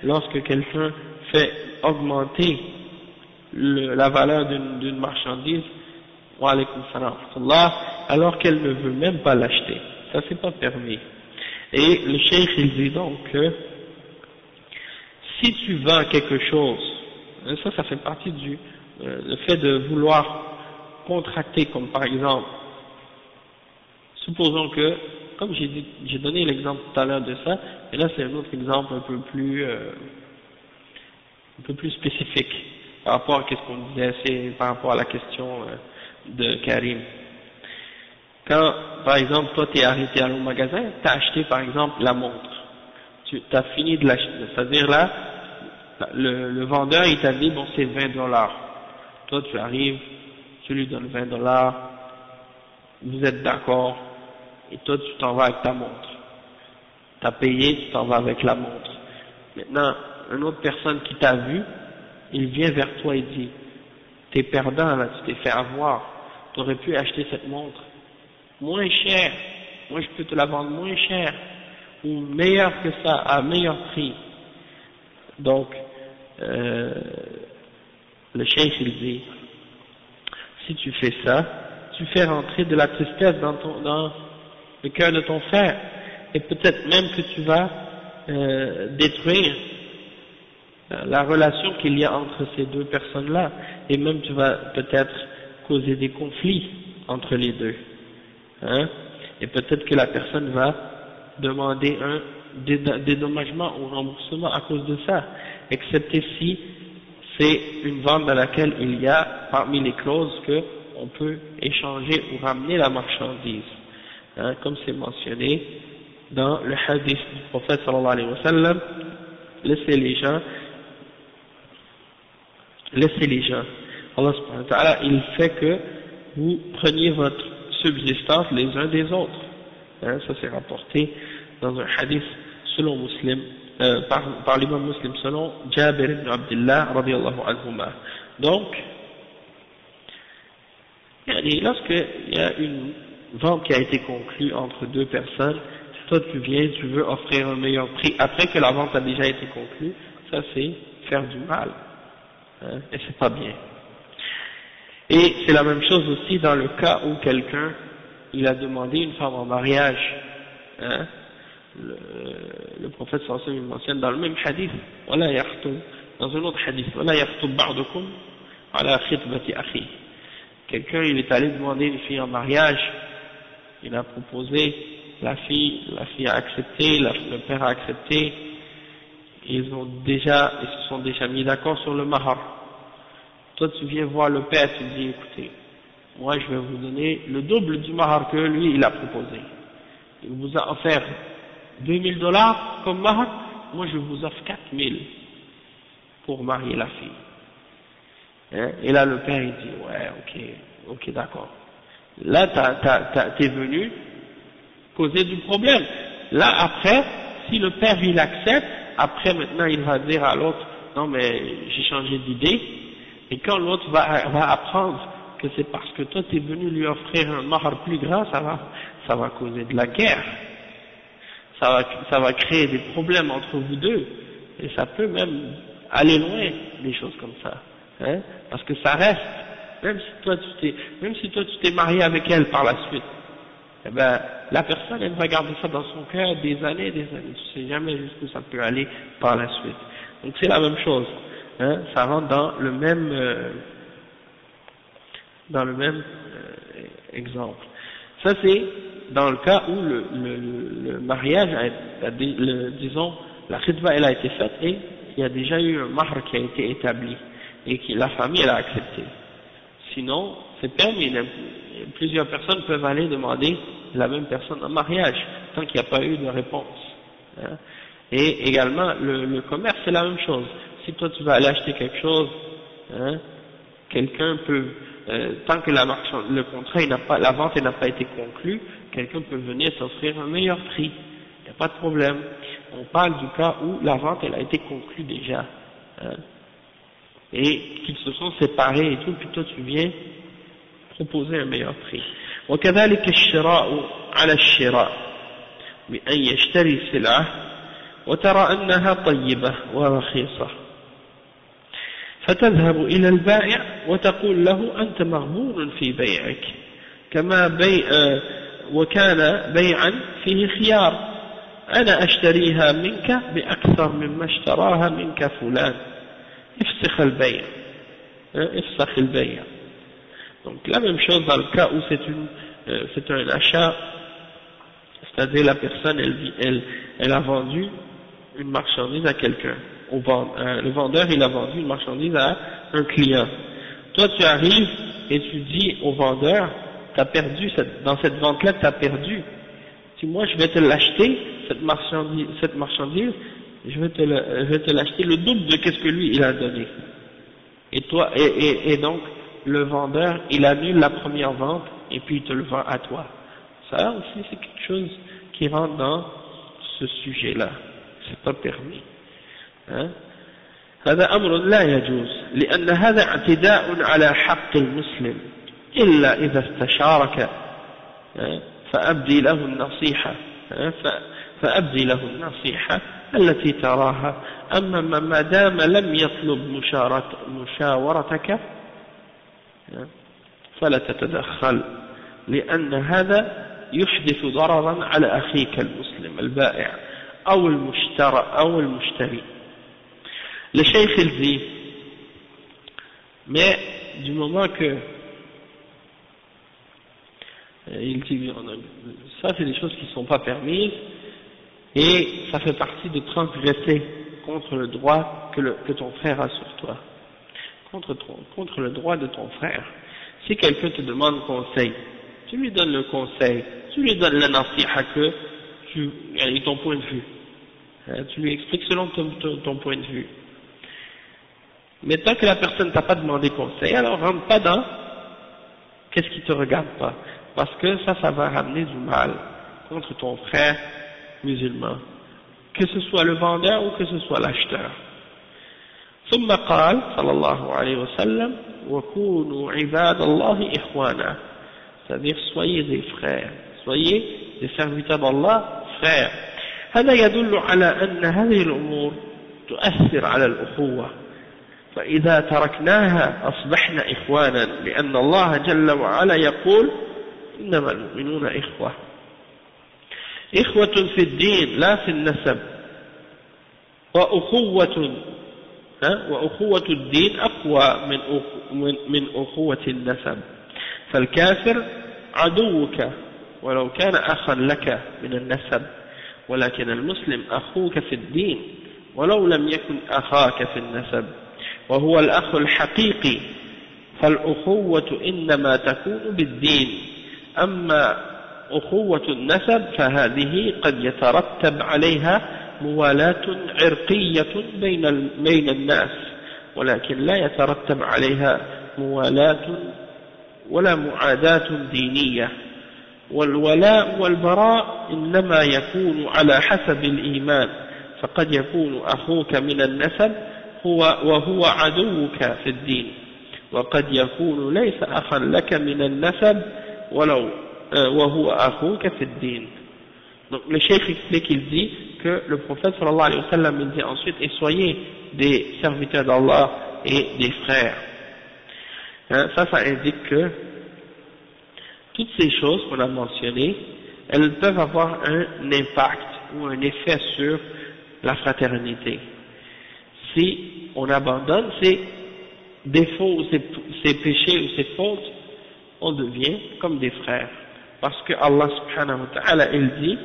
lorsque quelqu'un fait augmenter la valeur d'une marchandise, wa alaykum salam, alors qu'elle ne veut même pas l'acheter. Ça c'est pas permis. Et le cheikh il dit donc que si tu vends quelque chose, ça fait partie le fait de vouloir contracter, comme par exemple, supposons que, comme j'ai donné l'exemple tout à l'heure de ça, et là c'est un autre exemple un peu plus spécifique par rapport à ce qu'on disait, c'est par rapport à la question de Karim. Quand, par exemple, toi tu es arrêté au magasin, tu as acheté par exemple la montre, tu as fini de l'acheter, c'est-à-dire là, le vendeur il t'a dit bon c'est 20 $, toi tu arrives, tu lui donnes 20 $, vous êtes d'accord, et toi tu t'en vas avec ta montre, tu as payé, tu t'en vas avec la montre. Maintenant, une autre personne qui t'a vu, il vient vers toi et dit, t'es perdant là, tu t'es fait avoir, tu aurais pu acheter cette montre moins cher, moi je peux te la vendre moins cher, ou meilleur que ça, à meilleur prix. Donc, le cheikh il dit, si tu fais ça, tu fais rentrer de la tristesse dans le cœur de ton frère, et peut-être même que tu vas détruire la relation qu'il y a entre ces deux personnes-là, et même tu vas peut-être causer des conflits entre les deux. Hein? Et peut-être que la personne va demander un dédommagement ou remboursement à cause de ça, excepté si c'est une vente dans laquelle il y a parmi les clauses qu'on peut échanger ou ramener la marchandise, hein, comme c'est mentionné dans le hadith du prophète sallallahu alayhi wa sallam, laissez les gens. Allah subhanahu wa ta'ala, il fait que vous preniez votre subsistance les uns des autres. Hein, ça c'est rapporté dans un hadith selon Muslim, par l'imam Muslim selon Jabir ibn Abdullah radiyallahu anhuma. Donc, lorsqu'il y a une vente qui a été conclue entre deux personnes, si toi tu viens, tu veux offrir un meilleur prix après que la vente a déjà été conclue, ça c'est faire du mal, hein, et c'est pas bien. Et c'est la même chose aussi dans le cas où quelqu'un, il a demandé une femme en mariage, hein, le prophète sallallahu alayhi wa sallam mentionne dans le même hadith, wala yakhthub, dans un autre hadith, wala yakhthub ba'dukum ala khitbati akhi. Quelqu'un, il est allé demander une fille en mariage, il a proposé, la fille a accepté, le père a accepté, ils se sont déjà mis d'accord sur le mahar. Toi tu viens voir le père, tu dis écoutez, moi je vais vous donner le double du mahar que lui il a proposé. Il vous a offert $2000 comme mahar, moi je vous offre 4000 pour marier la fille. Hein? Et là le père il dit ouais ok d'accord. Là t'es venu causer du problème. Là après, si le père il accepte, après maintenant il va dire à l'autre non mais j'ai changé d'idée, et quand l'autre va apprendre que c'est parce que toi t'es venu lui offrir un mahar plus grand, ça va causer de la guerre, ça va créer des problèmes entre vous deux, et ça peut même aller loin, des choses comme ça, hein, parce que ça reste, même si toi tu t'es marié avec elle par la suite, eh ben la personne elle va garder ça dans son cœur des années, tu sais jamais jusqu'où ça peut aller par la suite. Donc c'est la même chose, hein, ça rentre dans le même exemple. Ça c'est dans le cas où le mariage disons la khitba elle a été faite et il y a déjà eu un mahr qui a été établi et que la famille elle a accepté. Sinon c'est permis, plusieurs personnes peuvent aller demander la même personne en mariage tant qu'il n'y a pas eu de réponse, hein. Et également le commerce c'est la même chose. Si toi tu vas aller acheter quelque chose, hein, quelqu'un peut tant que le contrat la vente n'a pas été conclue, quelqu'un peut venir t'offrir un meilleur prix, il n'y a pas de problème. On parle du cas où la vente elle a été conclue déjà, hein, et qu'ils se sont séparés et tout, puis toi tu viens proposer un meilleur prix. وكذلك الشراء على الشراء بأن يشتري سلعة وترى أنها طيبة ورخيصة فتذهب إلى البائع وتقول له أنت مغبون في بيعك كما وكان بيعا فيه خيار أنا أشتريها منك بأكثر مما اشتراها منك فلان افسخ البيع. Donc la même chose dans le cas où c'est un achat, c'est-à-dire la personne elle a vendu une marchandise à quelqu'un, le vendeur il a vendu une marchandise à un client. Toi tu arrives et tu dis au vendeur, t'as perdu dans cette vente-là t'as perdu. Si moi je vais te l'acheter cette marchandise, je vais te l'acheter le double de qu'est-ce que lui il a donné. Et toi et donc le vendeur il annule la première vente et puis il te le vend à toi. Ça aussi c'est quelque chose qui rentre dans ce sujet-là. C'est pas permis. Hein? هذا أمر لا يجوز لأن هذا اعتداء على حق المسلم إلا إذا استشارك فأبدي له النصيحة التي تراها أما ما دام لم يطلب مشاورتك فلا تتدخل لأن هذا يحدث ضررا على أخيك المسلم البائع أو المشتري. Le cheikh il dit, mais du moment que il dit, ça c'est des choses qui ne sont pas permises et ça fait partie de transgresser contre le droit que ton frère a sur toi, contre le droit de ton frère. Si quelqu'un te demande conseil, tu lui donnes le conseil, tu lui donnes la nasiha que ton point de vue, Tu lui expliques selon ton point de vue. Mais tant que la personne ne t'a pas demandé conseil, alors rentre pas dans qu'est-ce qui te regarde pas. Parce que ça va ramener du mal contre ton frère musulman. Que ce soit le vendeur ou que ce soit l'acheteur. ثم قال صلى الله عليه وسلم وكونوا عباد الله إخوانا, c'est-à-dire soyez des frères, soyez des serviteurs d'Allah frères. هذا يدل على أن هذه الأمور تؤثر على الأخوة, فإذا تركناها أصبحنا إخوانا, لأن الله جل وعلا يقول إنما المؤمنون إخوة في الدين لا في النسب, وأخوة الدين أقوى من أخوة النسب, فالكافر عدوك ولو كان أخا لك من النسب, ولكن المسلم أخوك في الدين ولو لم يكن أخاك في النسب, وهو الأخ الحقيقي, فالأخوة إنما تكون بالدين, أما أخوة النسب فهذه قد يترتب عليها موالاة عرقية بين الناس, ولكن لا يترتب عليها موالاة ولا معاداة دينية, والولاء والبراء إنما يكون على حسب الإيمان, فقد يكون أخوك من النسب وهو عدوك في الدين, وقد يكون ليس أخا لك من النسب وهو أخوك في الدين. Donc le cheikh explique, il dit que le prophète sallallahu alayhi wa sallam il dit ensuite, et soyez des serviteurs d'Allah et des frères. Ça indique que toutes ces choses qu'on a mentionnées, elles peuvent avoir un impact ou un effet sur la fraternité. Si on abandonne ces défauts, ces péchés ou ces fautes, on devient comme des frères. Parce que Allah subhanahu wa ta'ala, il dit,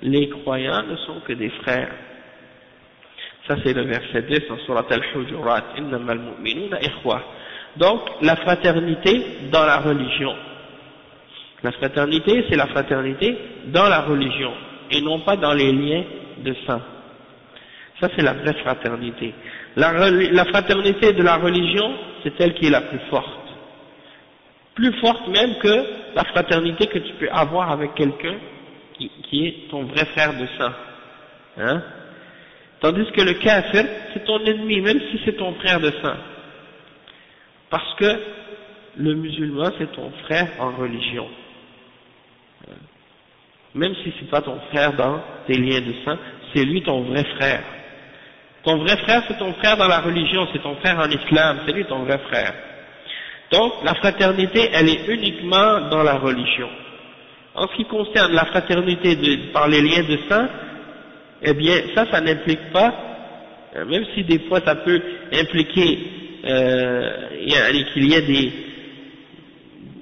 les croyants ne sont que des frères. Ça c'est le verset 10 en surat al-Hujurat, innamal mu'minuna ikhwa. Donc la fraternité dans la religion. La fraternité, c'est la fraternité dans la religion et non pas dans les liens de sang. Ça c'est la vraie fraternité. La fraternité de la religion, c'est elle qui est la plus forte. Plus forte même que la fraternité que tu peux avoir avec quelqu'un qui est ton vrai frère de sang. Hein? Tandis que le kafir, c'est ton ennemi, même si c'est ton frère de sang. Parce que le musulman, c'est ton frère en religion. Même si c'est pas ton frère dans tes liens de sang, c'est lui ton vrai frère. Ton vrai frère, c'est ton frère dans la religion, c'est ton frère en islam, c'est lui ton vrai frère. Donc, la fraternité, elle est uniquement dans la religion. En ce qui concerne la fraternité par les liens de sang, eh bien, ça n'implique pas, même si des fois ça peut impliquer qu'il y ait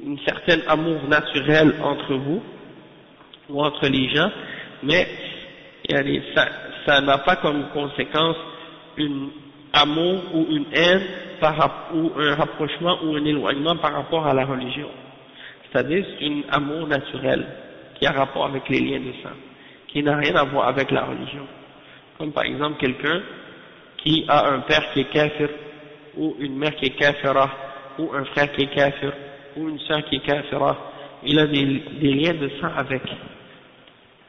une certaine amour naturel entre vous, ou entre les gens, mais ça n'a pas comme conséquence un amour ou une haine ou un rapprochement ou un éloignement par rapport à la religion. C'est-à-dire c'est un amour naturel qui a rapport avec les liens de sang, qui n'a rien à voir avec la religion. Comme par exemple quelqu'un qui a un père qui est kafir, ou une mère qui est kafira, ou un frère qui est kafir, ou une sœur qui est kafira, il a des liens de sang avec.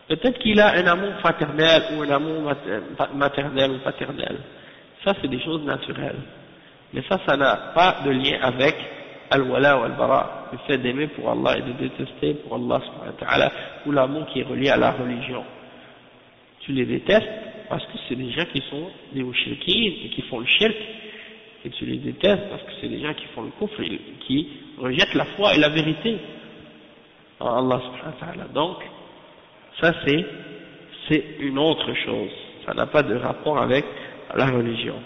Peut-être qu'il a un amour fraternel ou un amour maternel ou paternel. Ça c'est des choses naturelles. Mais ça n'a pas de lien avec al-wala ou al-bara, le fait d'aimer pour Allah et de détester pour Allah subhanahu wa ta'ala, ou l'amour qui est relié à la religion. Tu les détestes parce que c'est des gens qui sont des mushrikines et qui font le shirk, et tu les détestes parce que c'est des gens qui font le kufr, qui rejettent la foi et la vérité en Allah subhanahu wa ta'ala. Donc, ça c'est une autre chose, ça n'a pas de rapport avec la religion.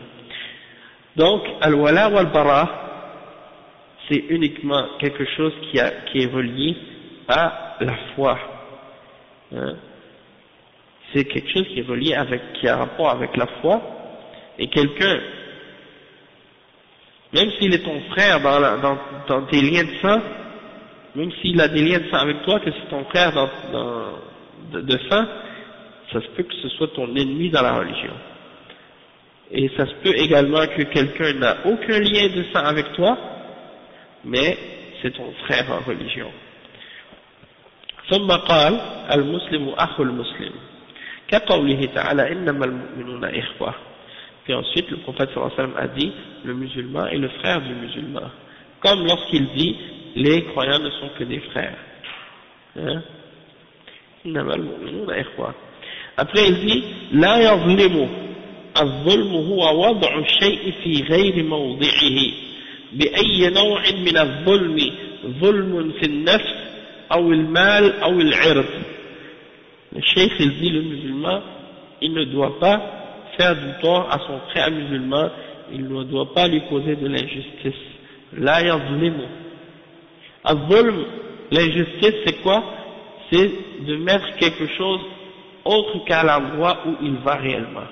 Donc, al-wala ou al-bara, c'est uniquement quelque chose qui est relié à la foi. Hein? C'est quelque chose qui est relié qui a rapport avec la foi, et quelqu'un, même s'il est ton frère dans tes liens de sang, même s'il a des liens de sang avec toi, que c'est ton frère de sang, ça se peut que ce soit ton ennemi dans la religion. Et ça se peut également que quelqu'un n'a aucun lien de sang avec toi, mais c'est ton frère en religion. ثم قال المسلم أخو المسلم كقوله تعالى إنما المؤمنون إخوة. Puis ensuite le prophète sallallahu alayhi wa sallam a dit le musulman est le frère du musulman, comme lorsqu'il dit les croyants ne sont que des frères. إنما المؤمنون إخوة. Après il dit لا يظلم الظلم هو وضع الشيء في غير موضعه بأي نوع من الظلم ظلم في النفس أو المال أو العرض. Le cheikh il dit le musulman il ne doit pas faire du tort à son frère musulman, il ne doit pas lui causer de l'injustice. La yazlimu. Al-zulm, l'injustice c'est quoi? C'est de mettre quelque chose autre qu'à l'endroit où il va réellement.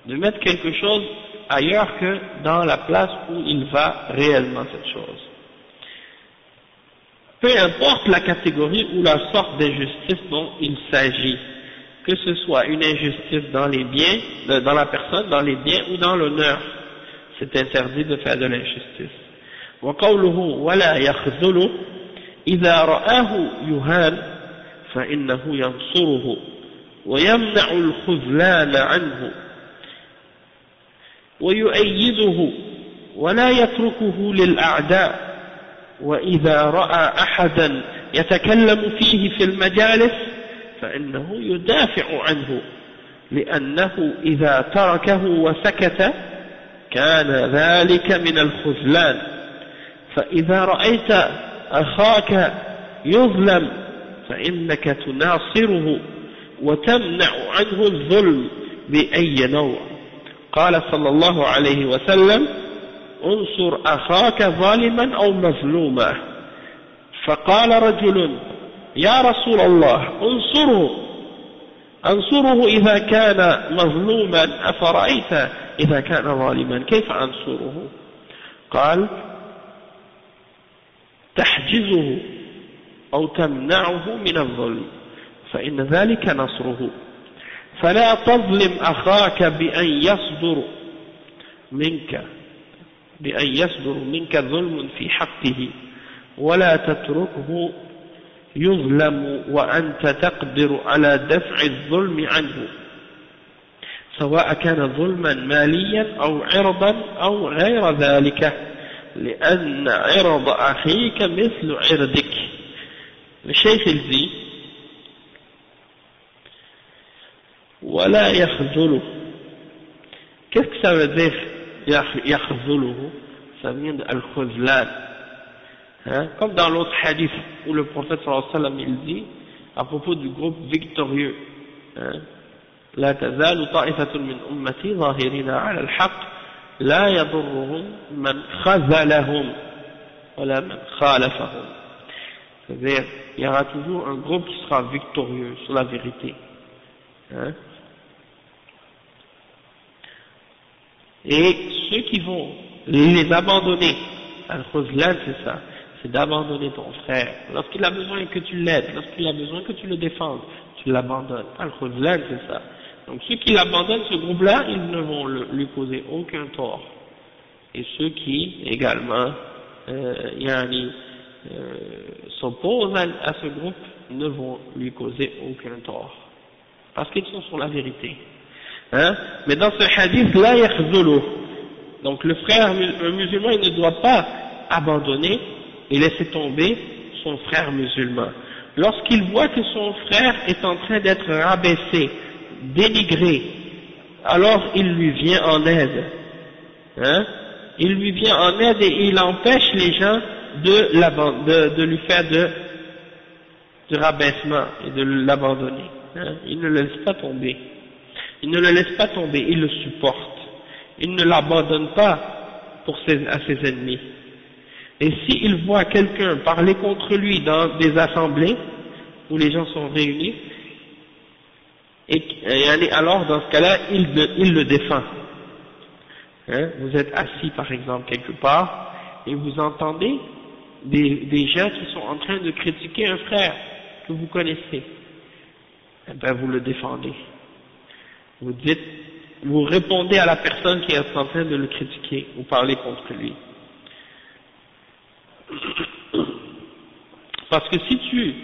De mettre quelque chose ailleurs que dans la place où il va réellement cette chose. Peu importe la catégorie ou la sorte d'injustice dont il s'agit, que ce soit une injustice dans les biens, dans la personne, dans les biens ou dans l'honneur, c'est interdit de faire de l'injustice. وقوله ولا يخذله إذا رآه يهان فإنه ينصره ويمنع الخذلان عنه ويؤيده ولا يتركه للأعداء وإذا رأى أحدا يتكلم فيه في المجالس فإنه يدافع عنه لأنه إذا تركه وسكت كان ذلك من الخذلان فإذا رأيت أخاك يظلم فإنك تناصره وتمنع عنه الظلم بأي نوع. قال صلى الله عليه وسلم انصر أخاك ظالما أو مظلوما. فقال رجل يا رسول الله أنصره إذا كان مظلوما أفرأيت إذا كان ظالما كيف أنصره؟ قال تحجزه أو تمنعه من الظلم فإن ذلك نصره. فلا تظلم أخاك بأن يصدر منك ظلم في حقه ولا تتركه يظلم وأنت تقدر على دفع الظلم عنه سواء كان ظلما ماليا أو عرضا أو غير ذلك لأن عرض أخيك مثل عرضك. Le cheikh il dit ولا يخذله. Qu'est-ce que ça veut dire يخذله? Ça vient de al-khuzlan. Comme dans l'autre hadith où le prophète sallallahu alayhi wa sallam il dit à propos du groupe victorieux لا تزال طائفة من أمتي ظاهرين على الحق لا يضرهم من خذلهم ولا من خالفهم. C'est-à-dire il y aura toujours un groupe qui sera victorieux sur la vérité. Et ceux qui vont les abandonner, al-khuzlan c'est ça, c'est d'abandonner ton frère. Lorsqu'il a besoin que tu l'aides, lorsqu'il a besoin que tu le défendes, tu l'abandonnes. Al-khuzlan c'est ça. Donc ceux qui l'abandonnent, ce groupe-là, ils ne vont lui causer aucun tort. Et ceux qui également s'opposent à ce groupe ne vont lui causer aucun tort. Parce qu'ils sont sur la vérité. Mais dans ce hadith, la yakhzulu, donc le frère musulman, il ne doit pas abandonner et laisser tomber son frère musulman. Lorsqu'il voit que son frère est en train d'être rabaissé, dénigré, alors il lui vient en aide. Il lui vient en aide et il empêche les gens de lui faire de rabaissement et de l'abandonner. Il ne le laisse pas tomber. Il ne le laisse pas tomber, il le supporte. Il ne l'abandonne pas à ses ennemis. Et s'il voit quelqu'un parler contre lui dans des assemblées où les gens sont réunis, et alors dans ce cas-là, il le défend. Vous êtes assis par exemple quelque part et vous entendez des gens qui sont en train de critiquer un frère que vous connaissez. Eh bien vous le défendez. vous répondez à la personne qui est en train de le critiquer ou parler contre lui. Parce que si tu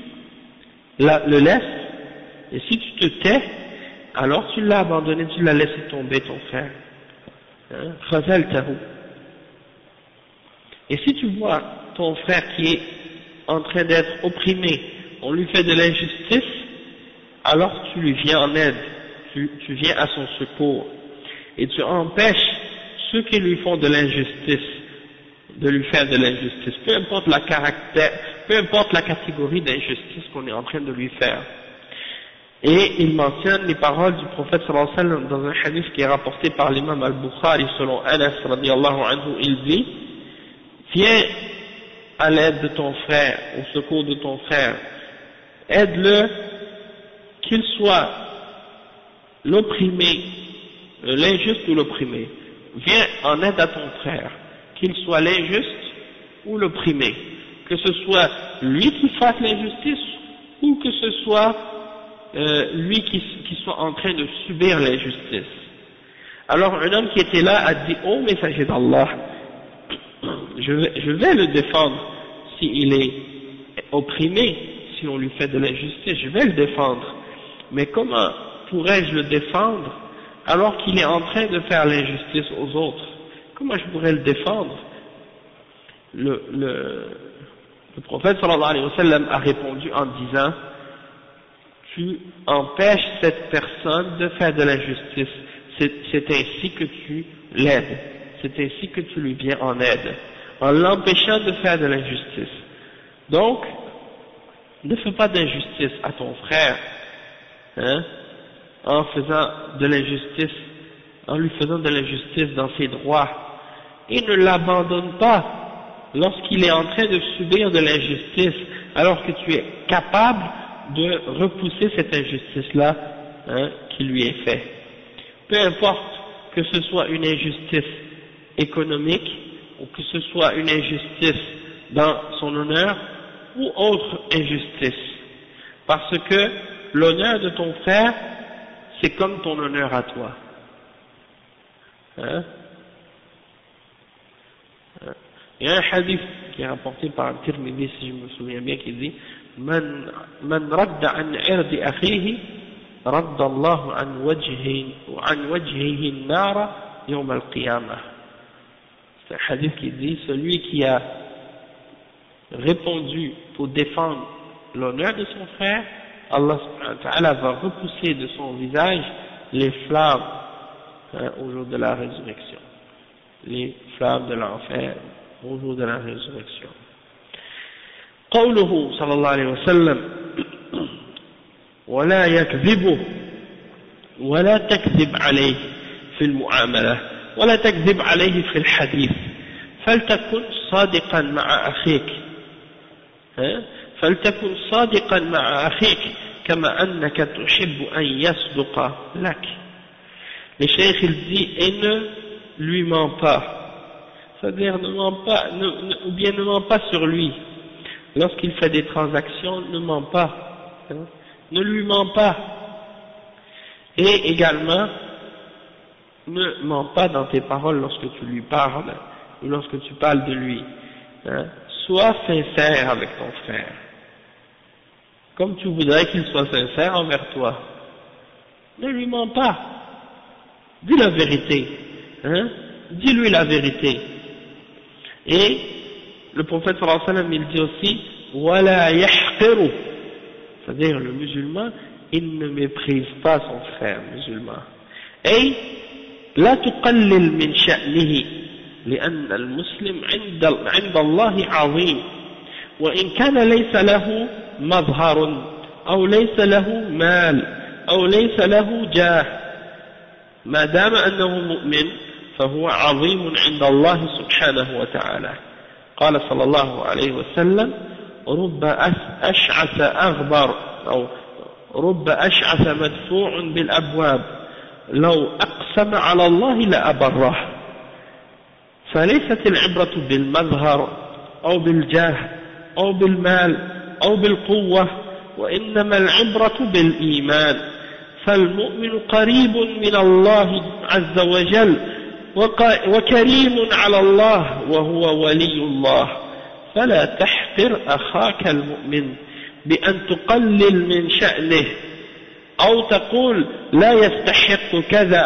le laisses, et si tu te tais, alors tu l'as abandonné, tu l'as laissé tomber ton frère. Khazaltahu. Et si tu vois ton frère qui est en train d'être opprimé, on lui fait de l'injustice, alors tu lui viens en aide, tu viens à son secours, et tu empêches ceux qui lui font de l'injustice de lui faire de l'injustice, peu importe la catégorie d'injustice qu'on est en train de lui faire. Et il mentionne les paroles du prophète sallallahu alayhi wa sallam dans un hadith qui est rapporté par l'imam al-Bukhari selon Anas radiyallahu anhu. Il dit: viens à l'aide de ton frère, au secours de ton frère, aide-le, qu'il soit l'opprimé, l'injuste ou l'opprimé, viens en aide à ton frère, qu'il soit l'injuste ou l'opprimé, que ce soit lui qui fasse l'injustice ou que ce soit lui qui soit en train de subir l'injustice. Alors un homme qui était là a dit: oh messager d'Allah, je vais le défendre s'il est opprimé, si on lui fait de l'injustice, je vais le défendre, mais comment pourrais-je le défendre alors qu'il est en train de faire l'injustice aux autres? Comment je pourrais le défendre? Le prophète sallallahu alayhi wa sallam a répondu en disant: tu empêches cette personne de faire de l'injustice, c'est ainsi que tu l'aides, c'est ainsi que tu lui viens en aide, en l'empêchant de faire de l'injustice. Donc, ne fais pas d'injustice à ton frère, en faisant de l'injustice, en lui faisant de l'injustice dans ses droits, et ne l'abandonne pas lorsqu'il est en train de subir de l'injustice, alors que tu es capable de repousser cette injustice-là qui lui est faite. Peu importe que ce soit une injustice économique, ou que ce soit une injustice dans son honneur, ou autre injustice. Parce que l'honneur de ton frère, c'est comme ton honneur à toi. Il y a un hadith qui est rapporté par Tirmidhi, si je me souviens bien, qui dit: Man radda an irdi akhihi, radda Allahu an wajhihi an-nara yawm al-qiyamah. C'est un hadith qui dit: celui qui a répondu pour défendre l'honneur de son frère, Allah subhanahu wa ta'ala va repousser de son visage les flammes au jour de la résurrection, les flammes de l'enfer au jour de la résurrection. قوله صلى الله عليه وسلم: ولا يكذبه ولا تكذب عليه في المعاملة ولا تكذب عليه في الحديث فلتكن صادقا مع أخيك فلتكن صادقا مع أخيك كما أنك تحب أن يصدق لك. Le cheikh il dit: et ne lui mens pas, c'est-à-dire ne mens pas, ou bien ne mens pas sur lui. Lorsqu'il fait des transactions, ne mens pas, ne lui mens pas. Et également, ne mens pas dans tes paroles lorsque tu lui parles, ou lorsque tu parles de lui. Sois sincère avec ton frère, comme tu voudrais qu'il soit sincère envers toi. Ne lui mens pas. Dis la vérité, dis-lui la vérité. Et le prophète sallallahu alayhi wa sallam, il dit aussi: wala yahqiru, c'est-à-dire le musulman, il ne méprise pas son frère musulman. Et la tuqallil min sha'nihi, لأن المسلم عند الله عظيم وإن كان ليس له مظهر أو ليس له مال أو ليس له جاه ما دام أنه مؤمن فهو عظيم عند الله سبحانه وتعالى. قال صلى الله عليه وسلم: رب أشعث أغبر أو رب أشعث مدفوع بالأبواب لو أقسم على الله لأبره. فليست العبرة بالمظهر أو بالجاه أو بالمال أو بالقوة، وإنما العبرة بالإيمان. فالمؤمن قريب من الله عز وجل وكريم على الله وهو ولي الله فلا تحقر أخاك المؤمن بأن تقلل من شأنه أو تقول لا يستحق كذا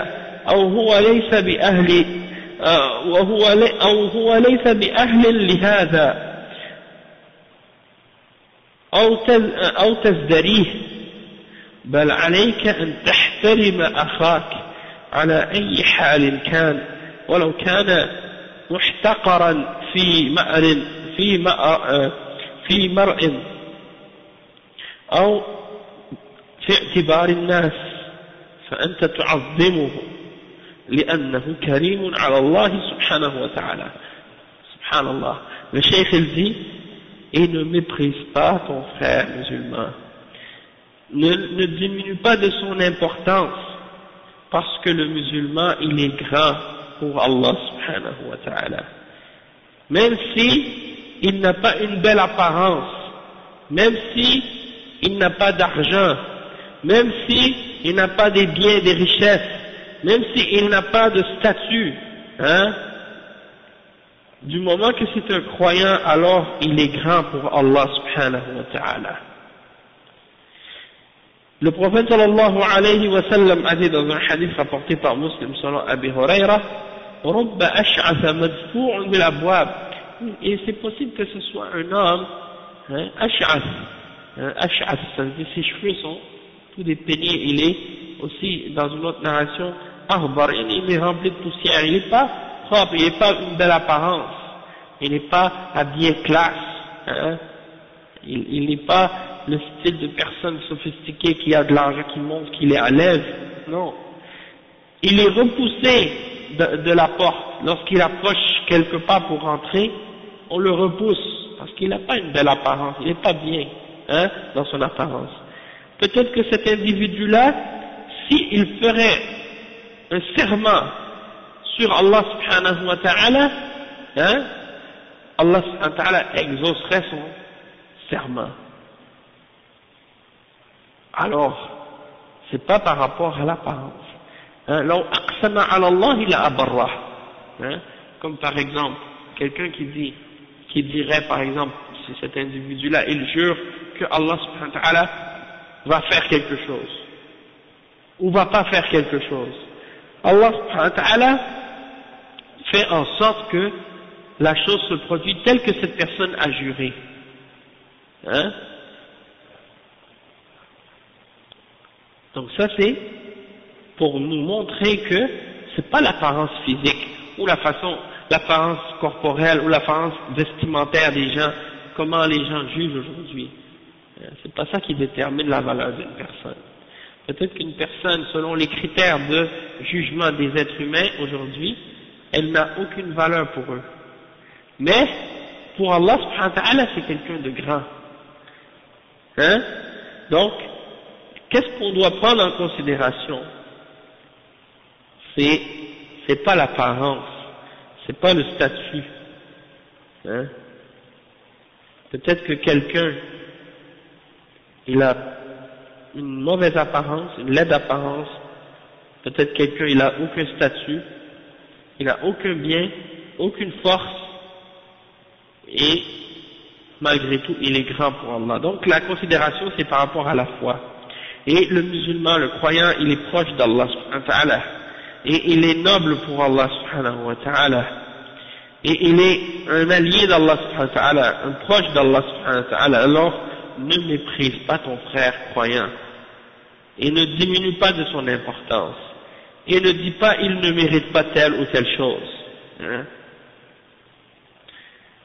أو هو ليس بأهل أو هو ليس بأهل لهذا أو تزدريه بل عليك أن تحترم أخاك على أي حال كان ولو كان محتقرا في مرء أو في اعتبار الناس فأنت تعظمه لأنه كريم على الله سبحانه وتعالى. Subhanallah. Le cheikh il dit, et ne méprise pas ton frère musulman. Ne diminue pas de son importance parce que le musulman il est grand pour Allah subhanahu wa ta'ala. Même si il n'a pas une belle apparence, même si il n'a pas d'argent, même si il n'a pas des biens, des richesses, même s'il n'a pas de statut, hein, du moment que c'est un croyant, alors il est grand pour Allah subhanahu wa ta'ala. Le prophète sallallahu alayhi wa sallam a dit dans un hadith rapporté par Muslim selon Abi Huraira, رُبَّ أَشْعَثَ مَدْفُوعٌ بِالْأَبْوَابِ. Et c'est possible que ce soit un homme, hein, Ash'ath, Ash'ath, ça veut dire ses cheveux sont tous dépeignés, il est aussi dans une autre narration, Arbar, il est rempli de poussière, il n'est pas propre, il n'est pas une belle apparence, il n'est pas habillé classe, hein, il n'est pas le style de personne sophistiquée qui a de l'argent, qui montre qu'il est à l'aise, non. Il est repoussé de la porte, lorsqu'il approche quelque part pour rentrer, on le repousse, parce qu'il n'a pas une belle apparence, il n'est pas bien, hein, dans son apparence. Peut-être que cet individu-là, s'il ferait un serment sur Allah subhanahu wa ta'ala, hein, Allah subhanahu wa ta'ala exaucerait son serment. Alors, c'est pas par rapport à l'apparence. Hein, لو أقسم على الله لأبره. Hein, comme par exemple, quelqu'un qui dirait par exemple, si cet individu-là, il jure que Allah subhanahu wa ta'ala va faire quelque chose, ou va pas faire quelque chose. Allah subhanahu wa ta'ala fait en sorte que la chose se produit telle que cette personne a juré. Hein? Donc ça c'est pour nous montrer que c'est pas l'apparence physique, ou l'apparence corporelle, ou l'apparence vestimentaire des gens, comment les gens jugent aujourd'hui. C'est pas ça qui détermine la valeur d'une personne. Peut-être qu'une personne, selon les critères de jugement des êtres humains aujourd'hui, elle n'a aucune valeur pour eux. Mais, pour Allah subhanahu wa ta'ala, c'est quelqu'un de grand. Hein? Donc, qu'est-ce qu'on doit prendre en considération? C'est pas l'apparence, c'est pas le statut. Hein? Peut-être que quelqu'un, il a une mauvaise apparence, une laide apparence, peut-être quelqu'un, il a aucun statut, il a aucun bien, aucune force, et malgré tout, il est grand pour Allah. Donc la considération, c'est par rapport à la foi. Et le musulman, le croyant, il est proche d'Allah subhanahu wa ta'ala, et il est noble pour Allah subhanahu wa ta'ala, et il est un allié d'Allah subhanahu wa ta'ala, un proche d'Allah subhanahu wa ta'ala. Alors, ne méprise pas ton frère croyant, et ne diminue pas de son importance, et ne dis pas il ne mérite pas telle ou telle chose, hein?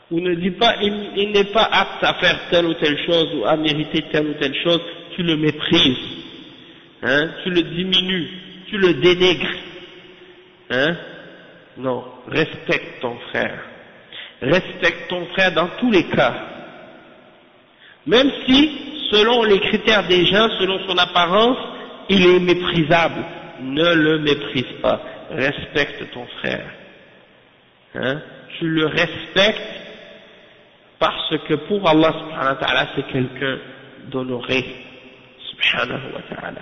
Ou ne dis pas il n'est pas apte à faire telle ou telle chose, ou à mériter telle ou telle chose, tu le méprises, hein? Tu le diminues, tu le dénigres, hein? Non, respecte ton frère, respecte ton frère dans tous les cas. Même si, selon les critères des gens, selon son apparence, il est méprisable, ne le méprise pas, respecte ton frère. Hein? Tu le respectes parce que pour Allah subhanahu wa ta'ala, c'est quelqu'un d'honoré, subhanahu wa ta'ala.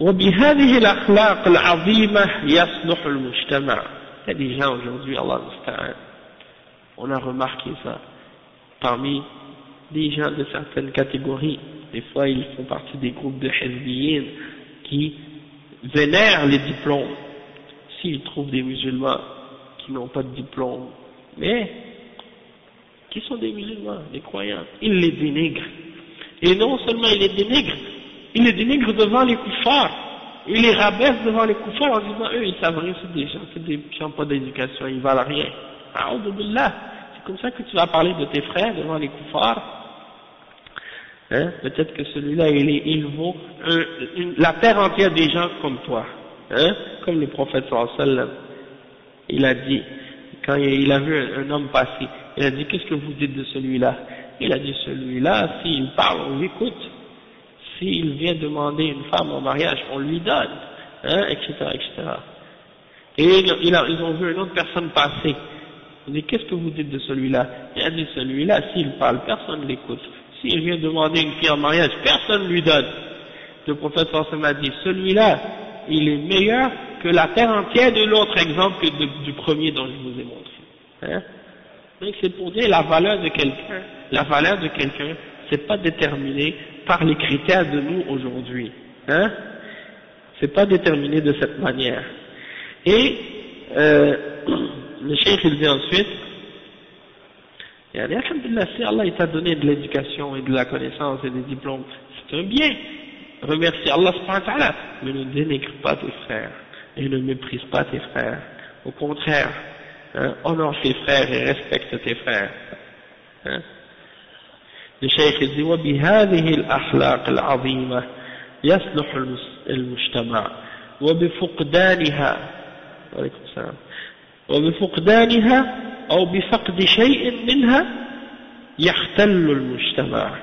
وبهذه الأخلاق العظيمة يصلح المجتمع. Il y a des gens aujourd'hui, Allah musta'an, on a remarqué ça, parmi des gens de certaines catégories, des fois ils font partie des groupes de hizbiyin qui vénèrent les diplômes. S'ils trouvent des musulmans qui n'ont pas de diplôme, mais qui sont des musulmans, des croyants, ils les dénigrent. Et non seulement ils les dénigrent devant les kuffars, ils les rabaissent devant les kuffars en disant eux ils savent rien, c'est des gens qui n'ont pas d'éducation, ils valent rien. A'udhu billah. C'est comme ça que tu vas parler de tes frères devant les kuffars. Hein? Peut-être que celui-là il vaut la terre entière des gens comme toi. Hein? Comme le prophète sallallahu alayhi wa sallam, il a dit, quand il a vu un homme passer, il a dit qu'est-ce que vous dites de celui-là? Il a dit celui-là, s'il parle, on l'écoute. S'il vient demander une femme en mariage, on lui donne, hein, etc., etc. Et ils ont vu une autre personne passer. Il dit qu'est-ce que vous dites de celui-là? Il a dit celui-là, s'il parle, personne ne l'écoute. S'il vient demander une fille en mariage, personne ne lui donne. Le prophète sallallahu a dit celui-là, il est meilleur que la terre entière de l'autre exemple que du premier dont je vous ai montré. Hein? Donc c'est pour dire la valeur de quelqu'un. La valeur de quelqu'un, c'est pas déterminé par les critères de nous aujourd'hui. Hein? C'est pas déterminé de cette manière. Et le cheikh il dit ensuite, alhamdulillah, si Allah t'a donné de l'éducation et de la connaissance et des diplômes, c'est un bien. Remercie Allah subhanahu wa ta'ala, mais ne dénigre pas tes frères et ne méprise pas tes frères. Au contraire, hein, honore tes frères et respecte tes frères. Hein? Le cheikh dit وبهذه الأخلاق العظيمة يصلح المجتمع وبفقدانها وبفقدانها أو بفقد شيء منها يختل المجتمع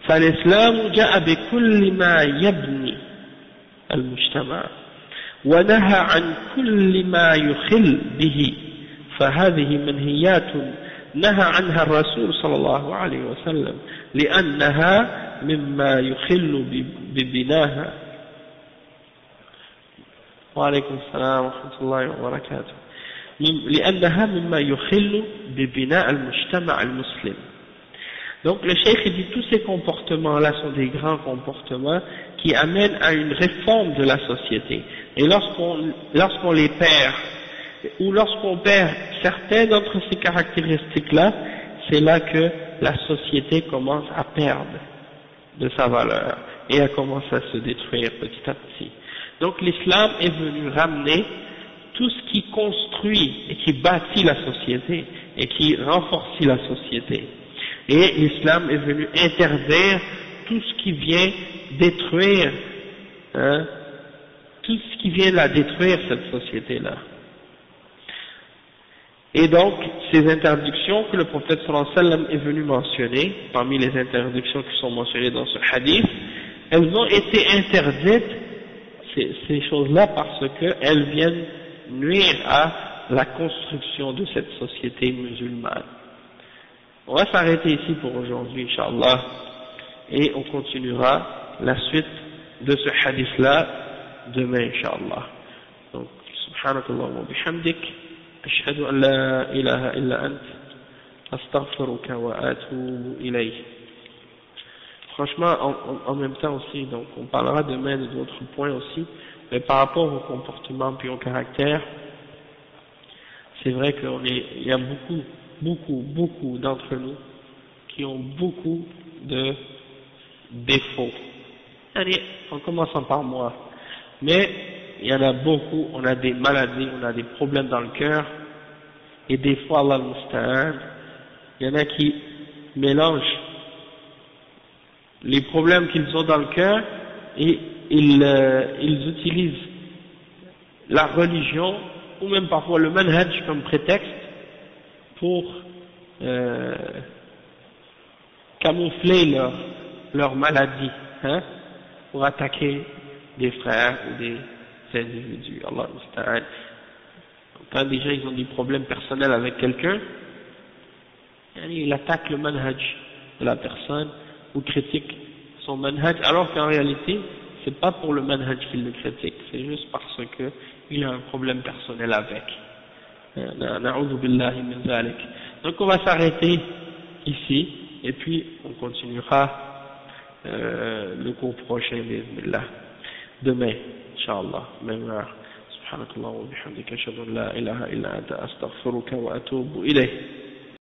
فالإسلام جاء بكل ما يبني المجتمع ونهى عن كل ما يخل به فهذه منهيات نهى عنها الرسول صلى الله عليه وسلم لأنها مما يخل ببناها. وعليكم السلام ورحمة الله وبركاته. لأنها مما يخل ببناء المجتمع المسلم. Donc le cheikh dit tous ces comportements-là sont des grands comportements qui amènent à une réforme de la société. Et lorsqu'on les perd, ou lorsqu'on perd certaines d'entre ces caractéristiques-là, c'est là que la société commence à perdre de sa valeur et elle commence à se détruire petit à petit. Donc l'islam est venu ramener tout ce qui construit et qui bâtit la société et qui renforce la société. Et l'islam est venu interdire tout ce qui vient détruire, hein, tout ce qui vient la détruire, cette société-là. Et donc, ces interdictions que le prophète sallallahu alayhi wa sallam est venu mentionner, parmi les interdictions qui sont mentionnées dans ce hadith, elles ont été interdites, ces choses-là, parce qu'elles viennent nuire à la construction de cette société musulmane. On va s'arrêter ici pour aujourd'hui, Inch'Allah, et on continuera la suite de ce hadith-là demain, Inch'Allah. Donc, subhanakallah wa bihamdik. أشهد أن لا إله إلا أنت أستغفرك وأتوب إليك. Franchement, en même temps aussi, donc on parlera demain d'autres points aussi, mais par rapport au comportement puis au caractère, c'est vrai qu'il y a beaucoup d'entre nous qui ont beaucoup de défauts. Allez, en commençant par moi. Mais il y en a beaucoup, on a des maladies, on a des problèmes dans le cœur, et des fois, Allah al-Musta'an, il y en a qui mélangent les problèmes qu'ils ont dans le cœur et ils utilisent la religion ou même parfois le manhaj comme prétexte pour camoufler leur maladie, hein, pour attaquer des frères ou des individus. Allah musta'an. Quand déjà ils ont des problèmes personnels avec quelqu'un, il attaque le manhaj de la personne ou critique son manhaj, alors qu'en réalité c'est pas pour le manhaj qu'il le critique, c'est juste parce que il a un problème personnel avec. Na'udhu billahi min zalik. Donc on va s'arrêter ici, et puis on continuera le cours prochain, bismillah, demain, Inch'Allah, même heure. سبحانك اللهم وبحمدك أشهد أن لا إله إلا أنت أستغفرك وأتوب إليك.